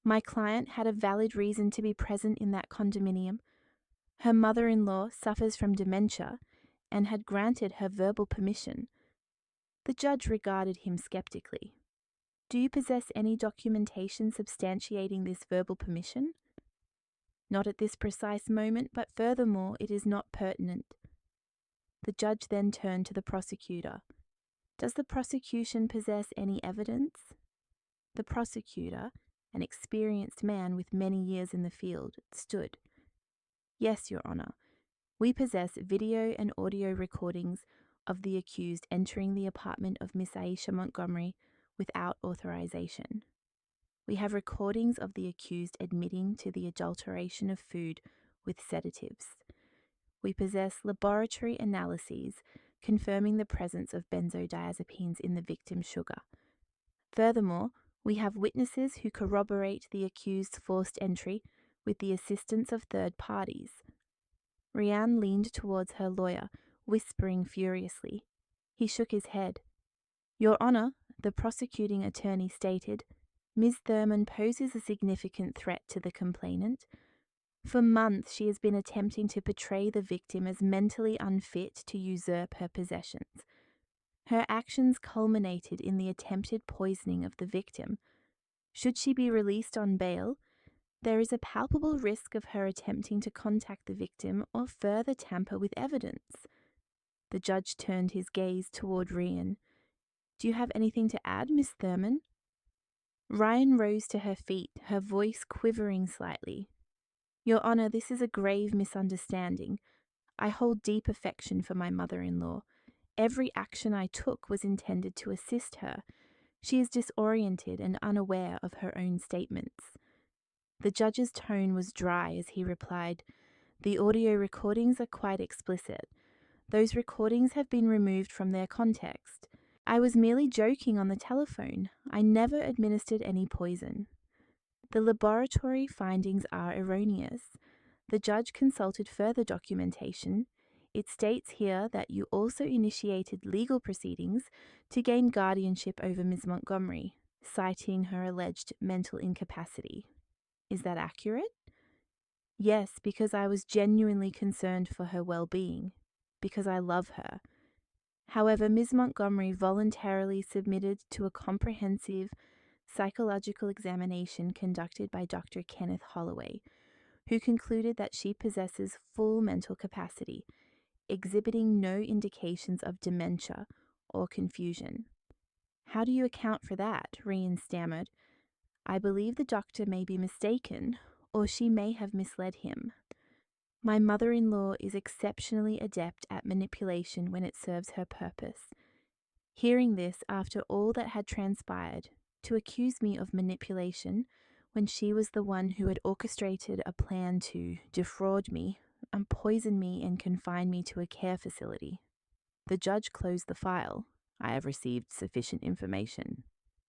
My client had a valid reason to be present in that condominium. Her mother-in-law suffers from dementia and had granted her verbal permission. The judge regarded him skeptically. Do you possess any documentation substantiating this verbal permission? Not at this precise moment, but furthermore, it is not pertinent. The judge then turned to the prosecutor. Does the prosecution possess any evidence? The prosecutor, an experienced man with many years in the field, stood. Yes, Your Honor. We possess video and audio recordings of the accused entering the apartment of Miss Aisha Montgomery without authorization. We have recordings of the accused admitting to the adulteration of food with sedatives. We possess laboratory analyses confirming the presence of benzodiazepines in the victim's sugar. Furthermore, we have witnesses who corroborate the accused's forced entry with the assistance of third parties. Rianne leaned towards her lawyer, whispering furiously. He shook his head. Your Honor, the prosecuting attorney stated, Ms. Thurman poses a significant threat to the complainant. For months, she has been attempting to portray the victim as mentally unfit to usurp her possessions. Her actions culminated in the attempted poisoning of the victim. Should she be released on bail, there is a palpable risk of her attempting to contact the victim or further tamper with evidence. The judge turned his gaze toward Rianne. Do you have anything to add, Miss Thurman? Ryan rose to her feet, her voice quivering slightly. Your Honor, this is a grave misunderstanding. I hold deep affection for my mother-in-law. Every action I took was intended to assist her. She is disoriented and unaware of her own statements. The judge's tone was dry as he replied, The audio recordings are quite explicit. Those recordings have been removed from their context. I was merely joking on the telephone. I never administered any poison. The laboratory findings are erroneous. The judge consulted further documentation. It states here that you also initiated legal proceedings to gain guardianship over Ms. Montgomery, citing her alleged mental incapacity. Is that accurate? Yes, because I was genuinely concerned for her well-being, because I love her. However, Ms. Montgomery voluntarily submitted to a comprehensive psychological examination conducted by Dr. Kenneth Holloway, who concluded that she possesses full mental capacity, exhibiting no indications of dementia or confusion. How do you account for that? Rian stammered. I believe the doctor may be mistaken, or she may have misled him. My mother-in-law is exceptionally adept at manipulation when it serves her purpose. Hearing this after all that had transpired, to accuse me of manipulation when she was the one who had orchestrated a plan to defraud me and poison me and confine me to a care facility. The judge closed the file. I have received sufficient information.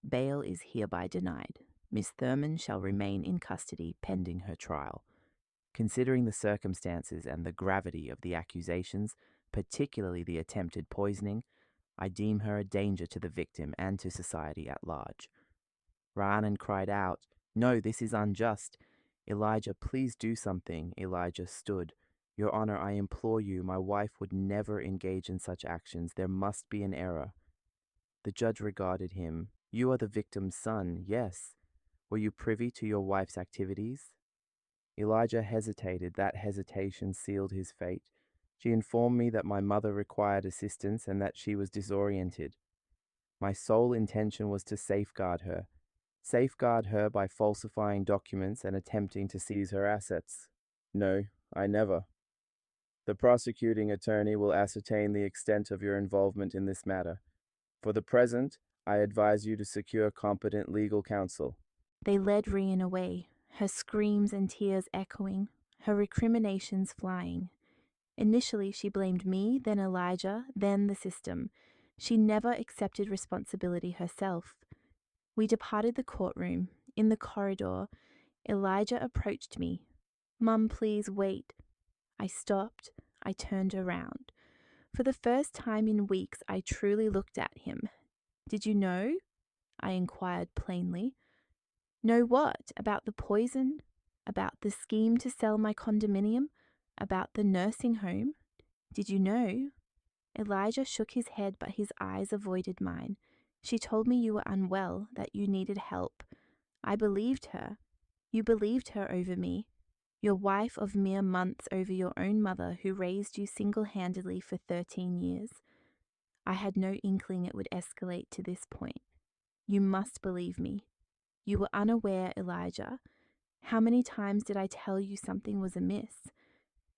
Bail is hereby denied. Miss Thurman shall remain in custody pending her trial. Considering the circumstances and the gravity of the accusations, particularly the attempted poisoning, I deem her a danger to the victim and to society at large." Rhiannon cried out, "No, this is unjust. Elijah, please do something." Elijah stood. "Your Honor, I implore you, my wife would never engage in such actions. There must be an error." The judge regarded him. "You are the victim's son, yes. Were you privy to your wife's activities?" Elijah hesitated. That hesitation sealed his fate. "She informed me that my mother required assistance and that she was disoriented. My sole intention was to safeguard her by falsifying documents and attempting to seize her assets." "No, I never. The prosecuting attorney will ascertain the extent of your involvement in this matter. For the present, I advise you to secure competent legal counsel." They led Rhian away, her screams and tears echoing, her recriminations flying. Initially, she blamed me, then Elijah, then the system. She never accepted responsibility herself. We departed the courtroom. In the corridor, Elijah approached me. "Mum, please wait." I stopped. I turned around. For the first time in weeks, I truly looked at him. "Did you know?" I inquired plainly. "Know what? About the poison? About the scheme to sell my condominium? About the nursing home? Did you know?" Elijah shook his head, but his eyes avoided mine. "She told me you were unwell, that you needed help. I believed her. You believed her over me. Your wife of mere months over your own mother who raised you single-handedly for 13 years. I had no inkling it would escalate to this point. You must believe me. You were unaware, Elijah. How many times did I tell you something was amiss?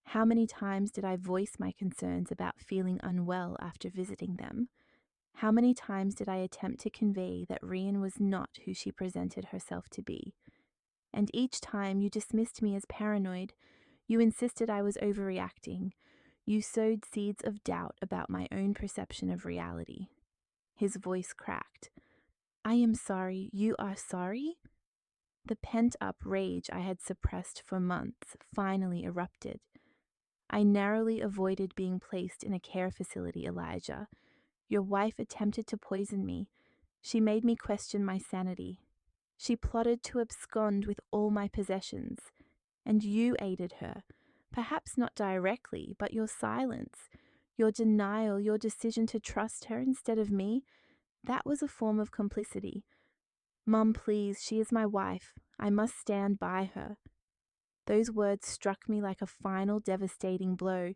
How many times did I voice my concerns about feeling unwell after visiting them? How many times did I attempt to convey that Rhian was not who she presented herself to be? And each time you dismissed me as paranoid. You insisted I was overreacting. You sowed seeds of doubt about my own perception of reality." His voice cracked. "I am sorry. You are sorry?" The pent-up rage I had suppressed for months finally erupted. "I narrowly avoided being placed in a care facility, Elijah. Your wife attempted to poison me. She made me question my sanity. She plotted to abscond with all my possessions. And you aided her. Perhaps not directly, but your silence, your denial, your decision to trust her instead of me, that was a form of complicity. Mum, please, she is my wife. I must stand by her." Those words struck me like a final devastating blow.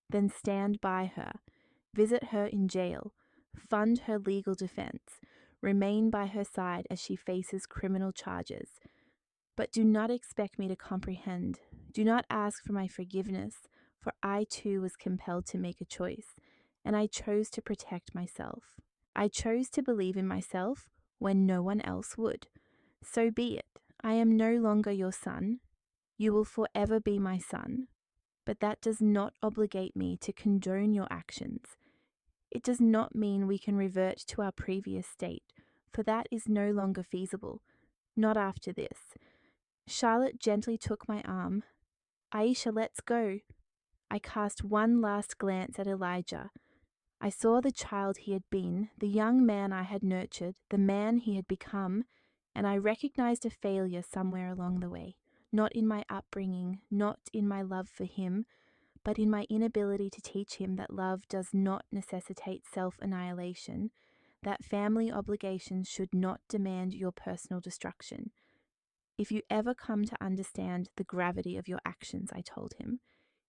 Then stand by her. Visit her in jail. Fund her legal defense. Remain by her side as she faces criminal charges. But do not expect me to comprehend. Do not ask for my forgiveness, for I too was compelled to make a choice, and I chose to protect myself. I chose to believe in myself when no one else would. So be it. I am no longer your son. You will forever be my son. But that does not obligate me to condone your actions. It does not mean we can revert to our previous state, for that is no longer feasible. Not after this. Charlotte gently took my arm. "Aisha, let's go." I cast one last glance at Elijah. I saw the child he had been, the young man I had nurtured, the man he had become, and I recognized a failure somewhere along the way. Not in my upbringing, not in my love for him, but in my inability to teach him that love does not necessitate self-annihilation, that family obligations should not demand your personal destruction. "If you ever come to understand the gravity of your actions," I told him,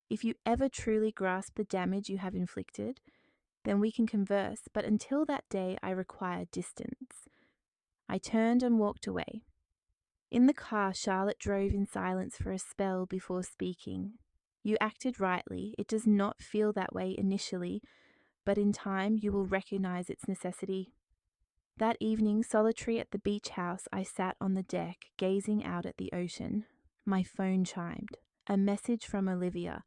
"if you ever truly grasp the damage you have inflicted, then we can converse, but until that day I require distance." I turned and walked away. In the car, Charlotte drove in silence for a spell before speaking. "You acted rightly. It does not feel that way initially, but in time you will recognize its necessity." That evening, solitary at the beach house, I sat on the deck, gazing out at the ocean. My phone chimed. A message from Olivia.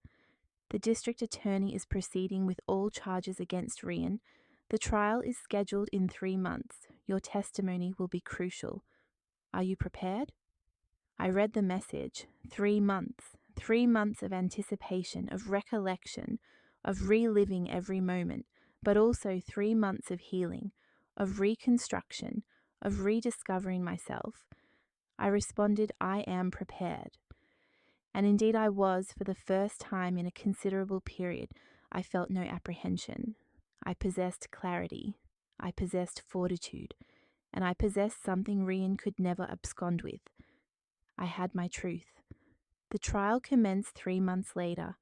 "The district attorney is proceeding with all charges against Rhian. The trial is scheduled in 3 months. Your testimony will be crucial. Are you prepared?" I read the message. 3 months. 3 months of anticipation, of recollection, of reliving every moment. but also 3 months of healing, of reconstruction, of rediscovering myself. I responded, I am prepared. And indeed I was. For the first time in a considerable period, I felt no apprehension. I possessed clarity. I possessed fortitude. And I possessed something Rian could never abscond with. I had my truth. The trial commenced 3 months later.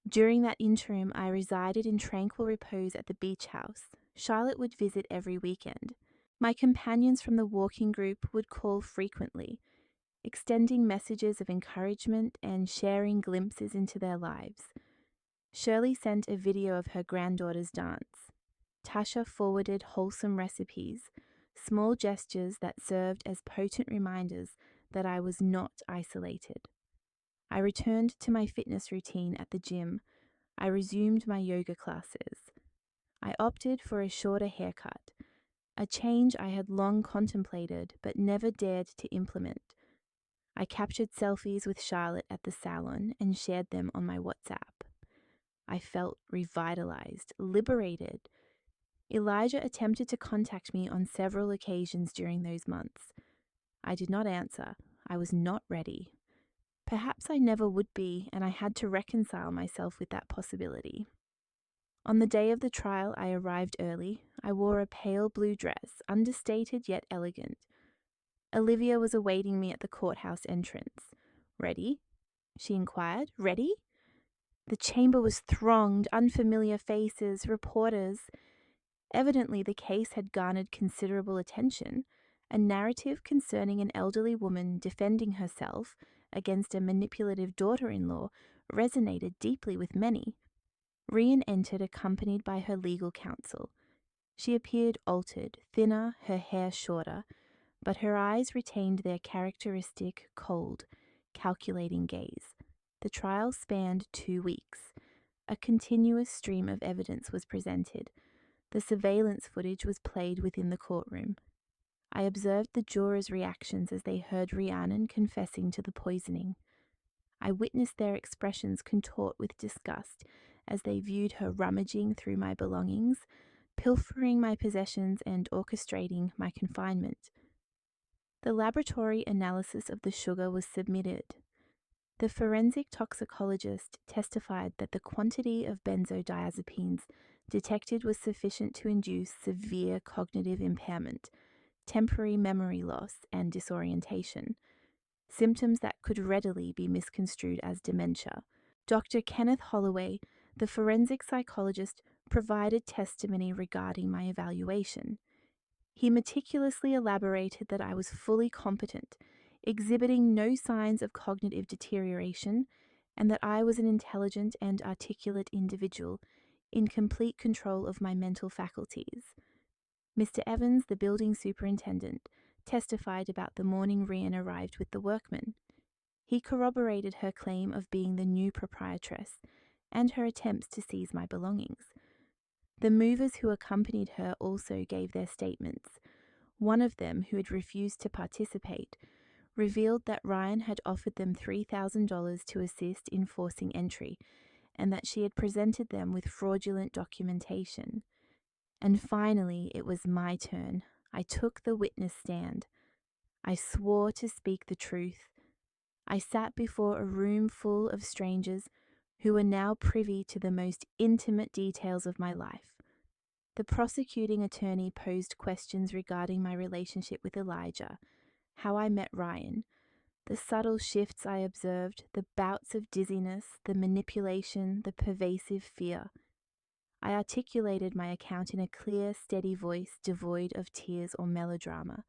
During that interim, I resided in tranquil repose at the beach house. Charlotte would visit every weekend. My companions from the walking group would call frequently, extending messages of encouragement and sharing glimpses into their lives. Shirley sent a video of her granddaughter's dance. Tasha forwarded wholesome recipes, small gestures that served as potent reminders that I was not isolated. I returned to my fitness routine at the gym. I resumed my yoga classes. I opted for a shorter haircut, a change I had long contemplated but never dared to implement. I captured selfies with Charlotte at the salon and shared them on my WhatsApp. I felt revitalized, liberated. Elijah attempted to contact me on several occasions during those months. I did not answer. I was not ready. Perhaps I never would be, and I had to reconcile myself with that possibility. On the day of the trial, I arrived early. I wore a pale blue dress, understated yet elegant. Olivia was awaiting me at the courthouse entrance. Ready? She inquired. Ready? The chamber was thronged, unfamiliar faces, reporters. Evidently, the case had garnered considerable attention. A narrative concerning an elderly woman defending herself against a manipulative daughter-in-law resonated deeply with many. Rian entered accompanied by her legal counsel. She appeared altered, thinner, her hair shorter, but her eyes retained their characteristic, cold, calculating gaze. The trial spanned 2 weeks. A continuous stream of evidence was presented. The surveillance footage was played within the courtroom. I observed the jurors' reactions as they heard Rhiannon confessing to the poisoning. I witnessed their expressions contort with disgust as they viewed her rummaging through my belongings, pilfering my possessions, and orchestrating my confinement. The laboratory analysis of the sugar was submitted. The forensic toxicologist testified that the quantity of benzodiazepines detected was sufficient to induce severe cognitive impairment, temporary memory loss, and disorientation, symptoms that could readily be misconstrued as dementia. Dr. Kenneth Holloway, the forensic psychologist, provided testimony regarding my evaluation. He meticulously elaborated that I was fully competent, exhibiting no signs of cognitive deterioration, and that I was an intelligent and articulate individual in complete control of my mental faculties. Mr. Evans, the building superintendent, testified about the morning Rian arrived with the workmen. He corroborated her claim of being the new proprietress and her attempts to seize my belongings. The movers who accompanied her also gave their statements. One of them, who had refused to participate, revealed that Ryan had offered them $3,000 to assist in forcing entry, and that she had presented them with fraudulent documentation. And finally, it was my turn. I took the witness stand. I swore to speak the truth. I sat before a room full of strangers who were now privy to the most intimate details of my life. The prosecuting attorney posed questions regarding my relationship with Elijah, how I met Ryan, the subtle shifts I observed, the bouts of dizziness, the manipulation, the pervasive fear. I articulated my account in a clear, steady voice devoid of tears or melodrama,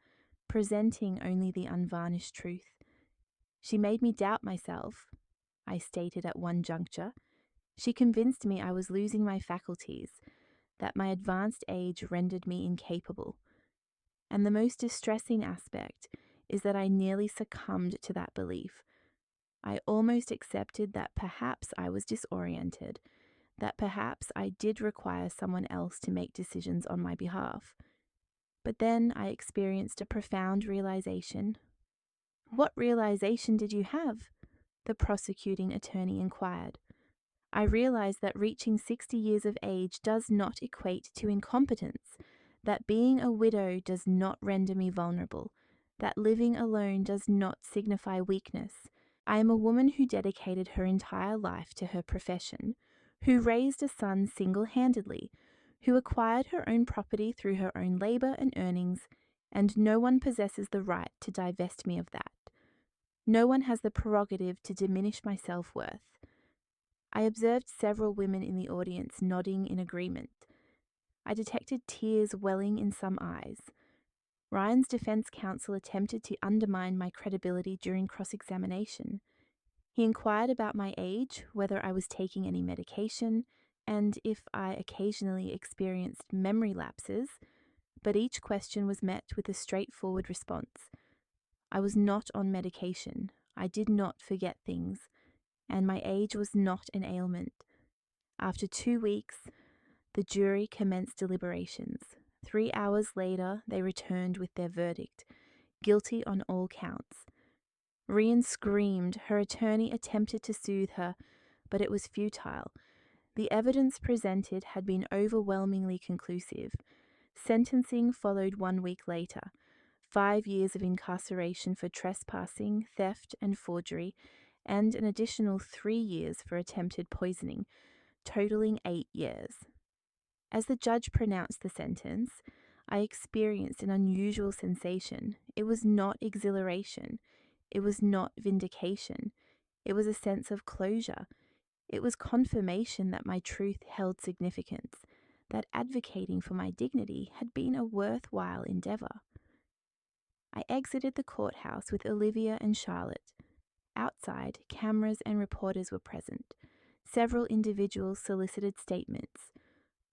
presenting only the unvarnished truth. She made me doubt myself, I stated at one juncture. She convinced me I was losing my faculties, that my advanced age rendered me incapable. And the most distressing aspect is that I nearly succumbed to that belief. I almost accepted that perhaps I was disoriented, that perhaps I did require someone else to make decisions on my behalf. But then I experienced a profound realization. What realization did you have? The prosecuting attorney inquired. I realized that reaching 60 years of age does not equate to incompetence, that being a widow does not render me vulnerable, that living alone does not signify weakness. I am a woman who dedicated her entire life to her profession, who raised a son single-handedly, who acquired her own property through her own labor and earnings, and no one possesses the right to divest me of that. No one has the prerogative to diminish my self-worth. I observed several women in the audience nodding in agreement. I detected tears welling in some eyes. Ryan's defense counsel attempted to undermine my credibility during cross-examination. He inquired about my age, whether I was taking any medication, and if I occasionally experienced memory lapses, but each question was met with a straightforward response. I was not on medication. I did not forget things, and my age was not an ailment. After 2 weeks, the jury commenced deliberations. 3 hours later, they returned with their verdict, guilty on all counts. Rian screamed. Her attorney attempted to soothe her, but it was futile. The evidence presented had been overwhelmingly conclusive. Sentencing followed 1 week later. 5 years of incarceration for trespassing, theft, and forgery, and an additional 3 years for attempted poisoning, totaling 8 years. As the judge pronounced the sentence, I experienced an unusual sensation. It was not exhilaration. It was not vindication. It was a sense of closure. It was confirmation that my truth held significance, that advocating for my dignity had been a worthwhile endeavor. I exited the courthouse with Olivia and Charlotte. Outside, cameras and reporters were present. Several individuals solicited statements.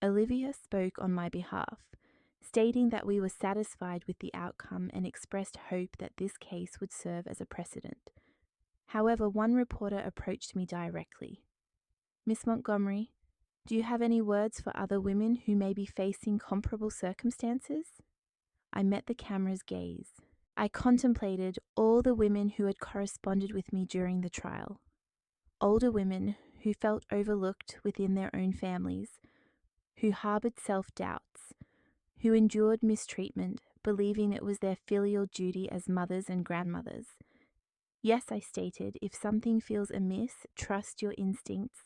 Olivia spoke on my behalf, stating that we were satisfied with the outcome and expressed hope that this case would serve as a precedent. However, one reporter approached me directly. "Miss Montgomery, do you have any words for other women who may be facing comparable circumstances?" I met the camera's gaze. I contemplated all the women who had corresponded with me during the trial. Older women who felt overlooked within their own families, who harbored self-doubts, who endured mistreatment, believing it was their filial duty as mothers and grandmothers. Yes, I stated, if something feels amiss, trust your instincts.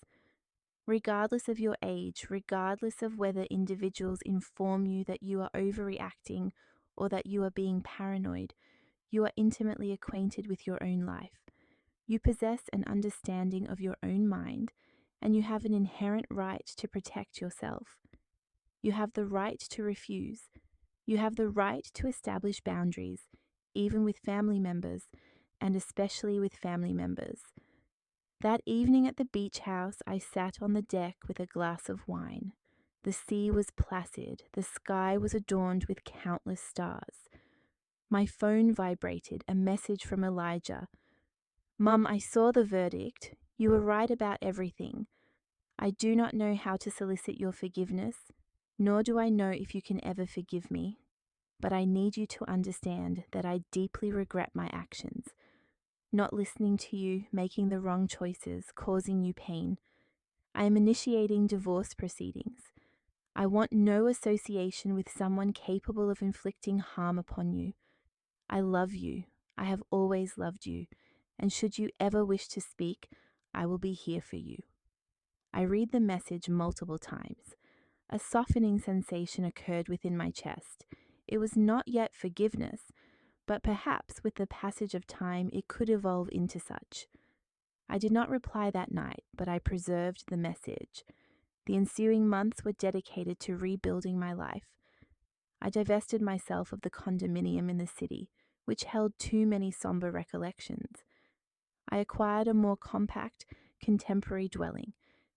Regardless of your age, regardless of whether individuals inform you that you are overreacting or that you are being paranoid, you are intimately acquainted with your own life. You possess an understanding of your own mind, and you have an inherent right to protect yourself. You have the right to refuse. You have the right to establish boundaries, even with family members, and especially with family members. That evening at the beach house, I sat on the deck with a glass of wine. The sea was placid. The sky was adorned with countless stars. My phone vibrated, a message from Elijah. "Mum, I saw the verdict. You were right about everything. I do not know how to solicit your forgiveness, nor do I know if you can ever forgive me. But I need you to understand that I deeply regret my actions. Not listening to you, making the wrong choices, causing you pain. I am initiating divorce proceedings. I want no association with someone capable of inflicting harm upon you. I love you. I have always loved you. And should you ever wish to speak, I will be here for you." I read the message multiple times. A softening sensation occurred within my chest. It was not yet forgiveness, but perhaps with the passage of time it could evolve into such. I did not reply that night, but I preserved the message. The ensuing months were dedicated to rebuilding my life. I divested myself of the condominium in the city, which held too many somber recollections. I acquired a more compact, contemporary dwelling,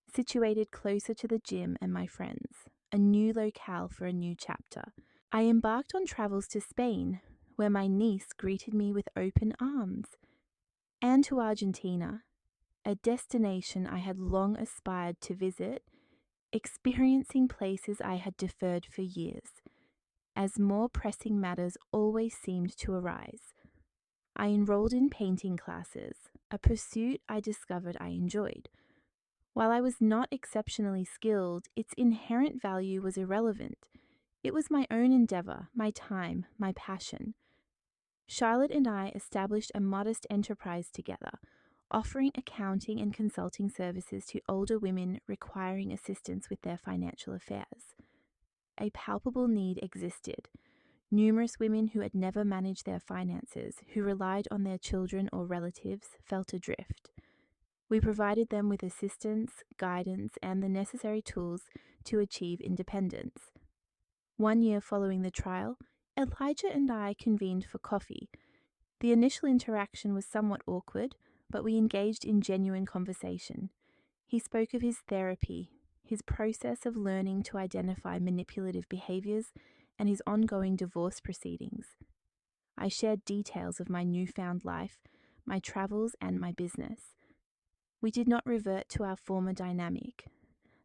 situated closer to the gym and my friends, a new locale for a new chapter. I embarked on travels to Spain, where my niece greeted me with open arms, and to Argentina, a destination I had long aspired to visit, experiencing places I had deferred for years, as more pressing matters always seemed to arise. I enrolled in painting classes, a pursuit I discovered I enjoyed. While I was not exceptionally skilled, its inherent value was irrelevant. It was my own endeavor, my time, my passion. Charlotte and I established a modest enterprise together, offering accounting and consulting services to older women requiring assistance with their financial affairs. A palpable need existed. Numerous women who had never managed their finances, who relied on their children or relatives, felt adrift. We provided them with assistance, guidance, and the necessary tools to achieve independence. 1 year following the trial, Elijah and I convened for coffee. The initial interaction was somewhat awkward, but we engaged in genuine conversation. He spoke of his therapy, his process of learning to identify manipulative behaviors, and his ongoing divorce proceedings. I shared details of my newfound life, my travels, and my business. We did not revert to our former dynamic.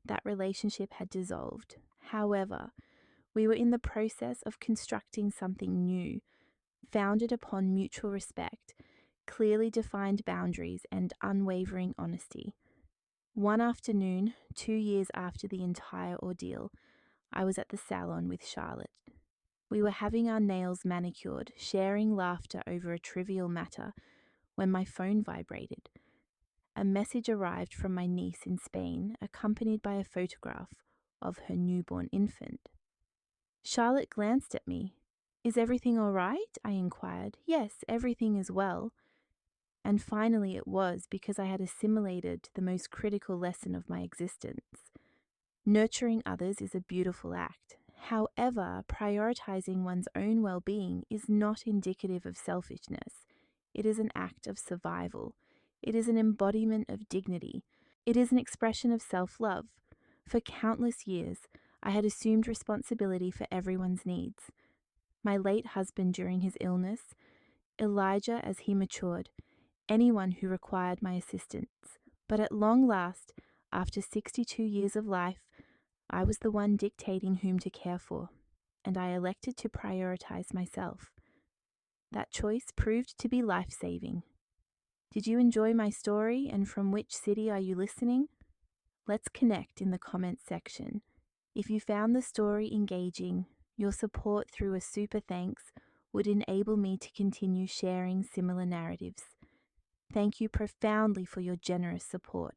That relationship had dissolved. However, we were in the process of constructing something new, founded upon mutual respect, clearly defined boundaries, and unwavering honesty. One afternoon, 2 years after the entire ordeal, I was at the salon with Charlotte. We were having our nails manicured, sharing laughter over a trivial matter, when my phone vibrated. A message arrived from my niece in Spain, accompanied by a photograph of her newborn infant. Charlotte glanced at me. "Is everything all right?" I inquired. "Yes, everything is well." And finally it was, because I had assimilated the most critical lesson of my existence. Nurturing others is a beautiful act. However, prioritizing one's own well-being is not indicative of selfishness. It is an act of survival. It is an embodiment of dignity. It is an expression of self-love. For countless years, I had assumed responsibility for everyone's needs. My late husband during his illness, Elijah as he matured, anyone who required my assistance. But at long last, after 62 years of life, I was the one dictating whom to care for, and I elected to prioritize myself. That choice proved to be life-saving. Did you enjoy my story, and from which city are you listening? Let's connect in the comments section. If you found the story engaging, your support through a super thanks would enable me to continue sharing similar narratives. Thank you profoundly for your generous support.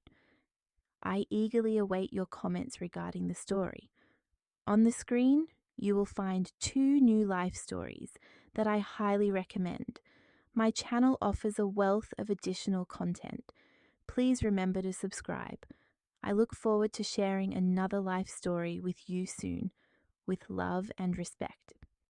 I eagerly await your comments regarding the story. On the screen, you will find 2 new life stories that I highly recommend. My channel offers a wealth of additional content. Please remember to subscribe. I look forward to sharing another life story with you soon, with love and respect.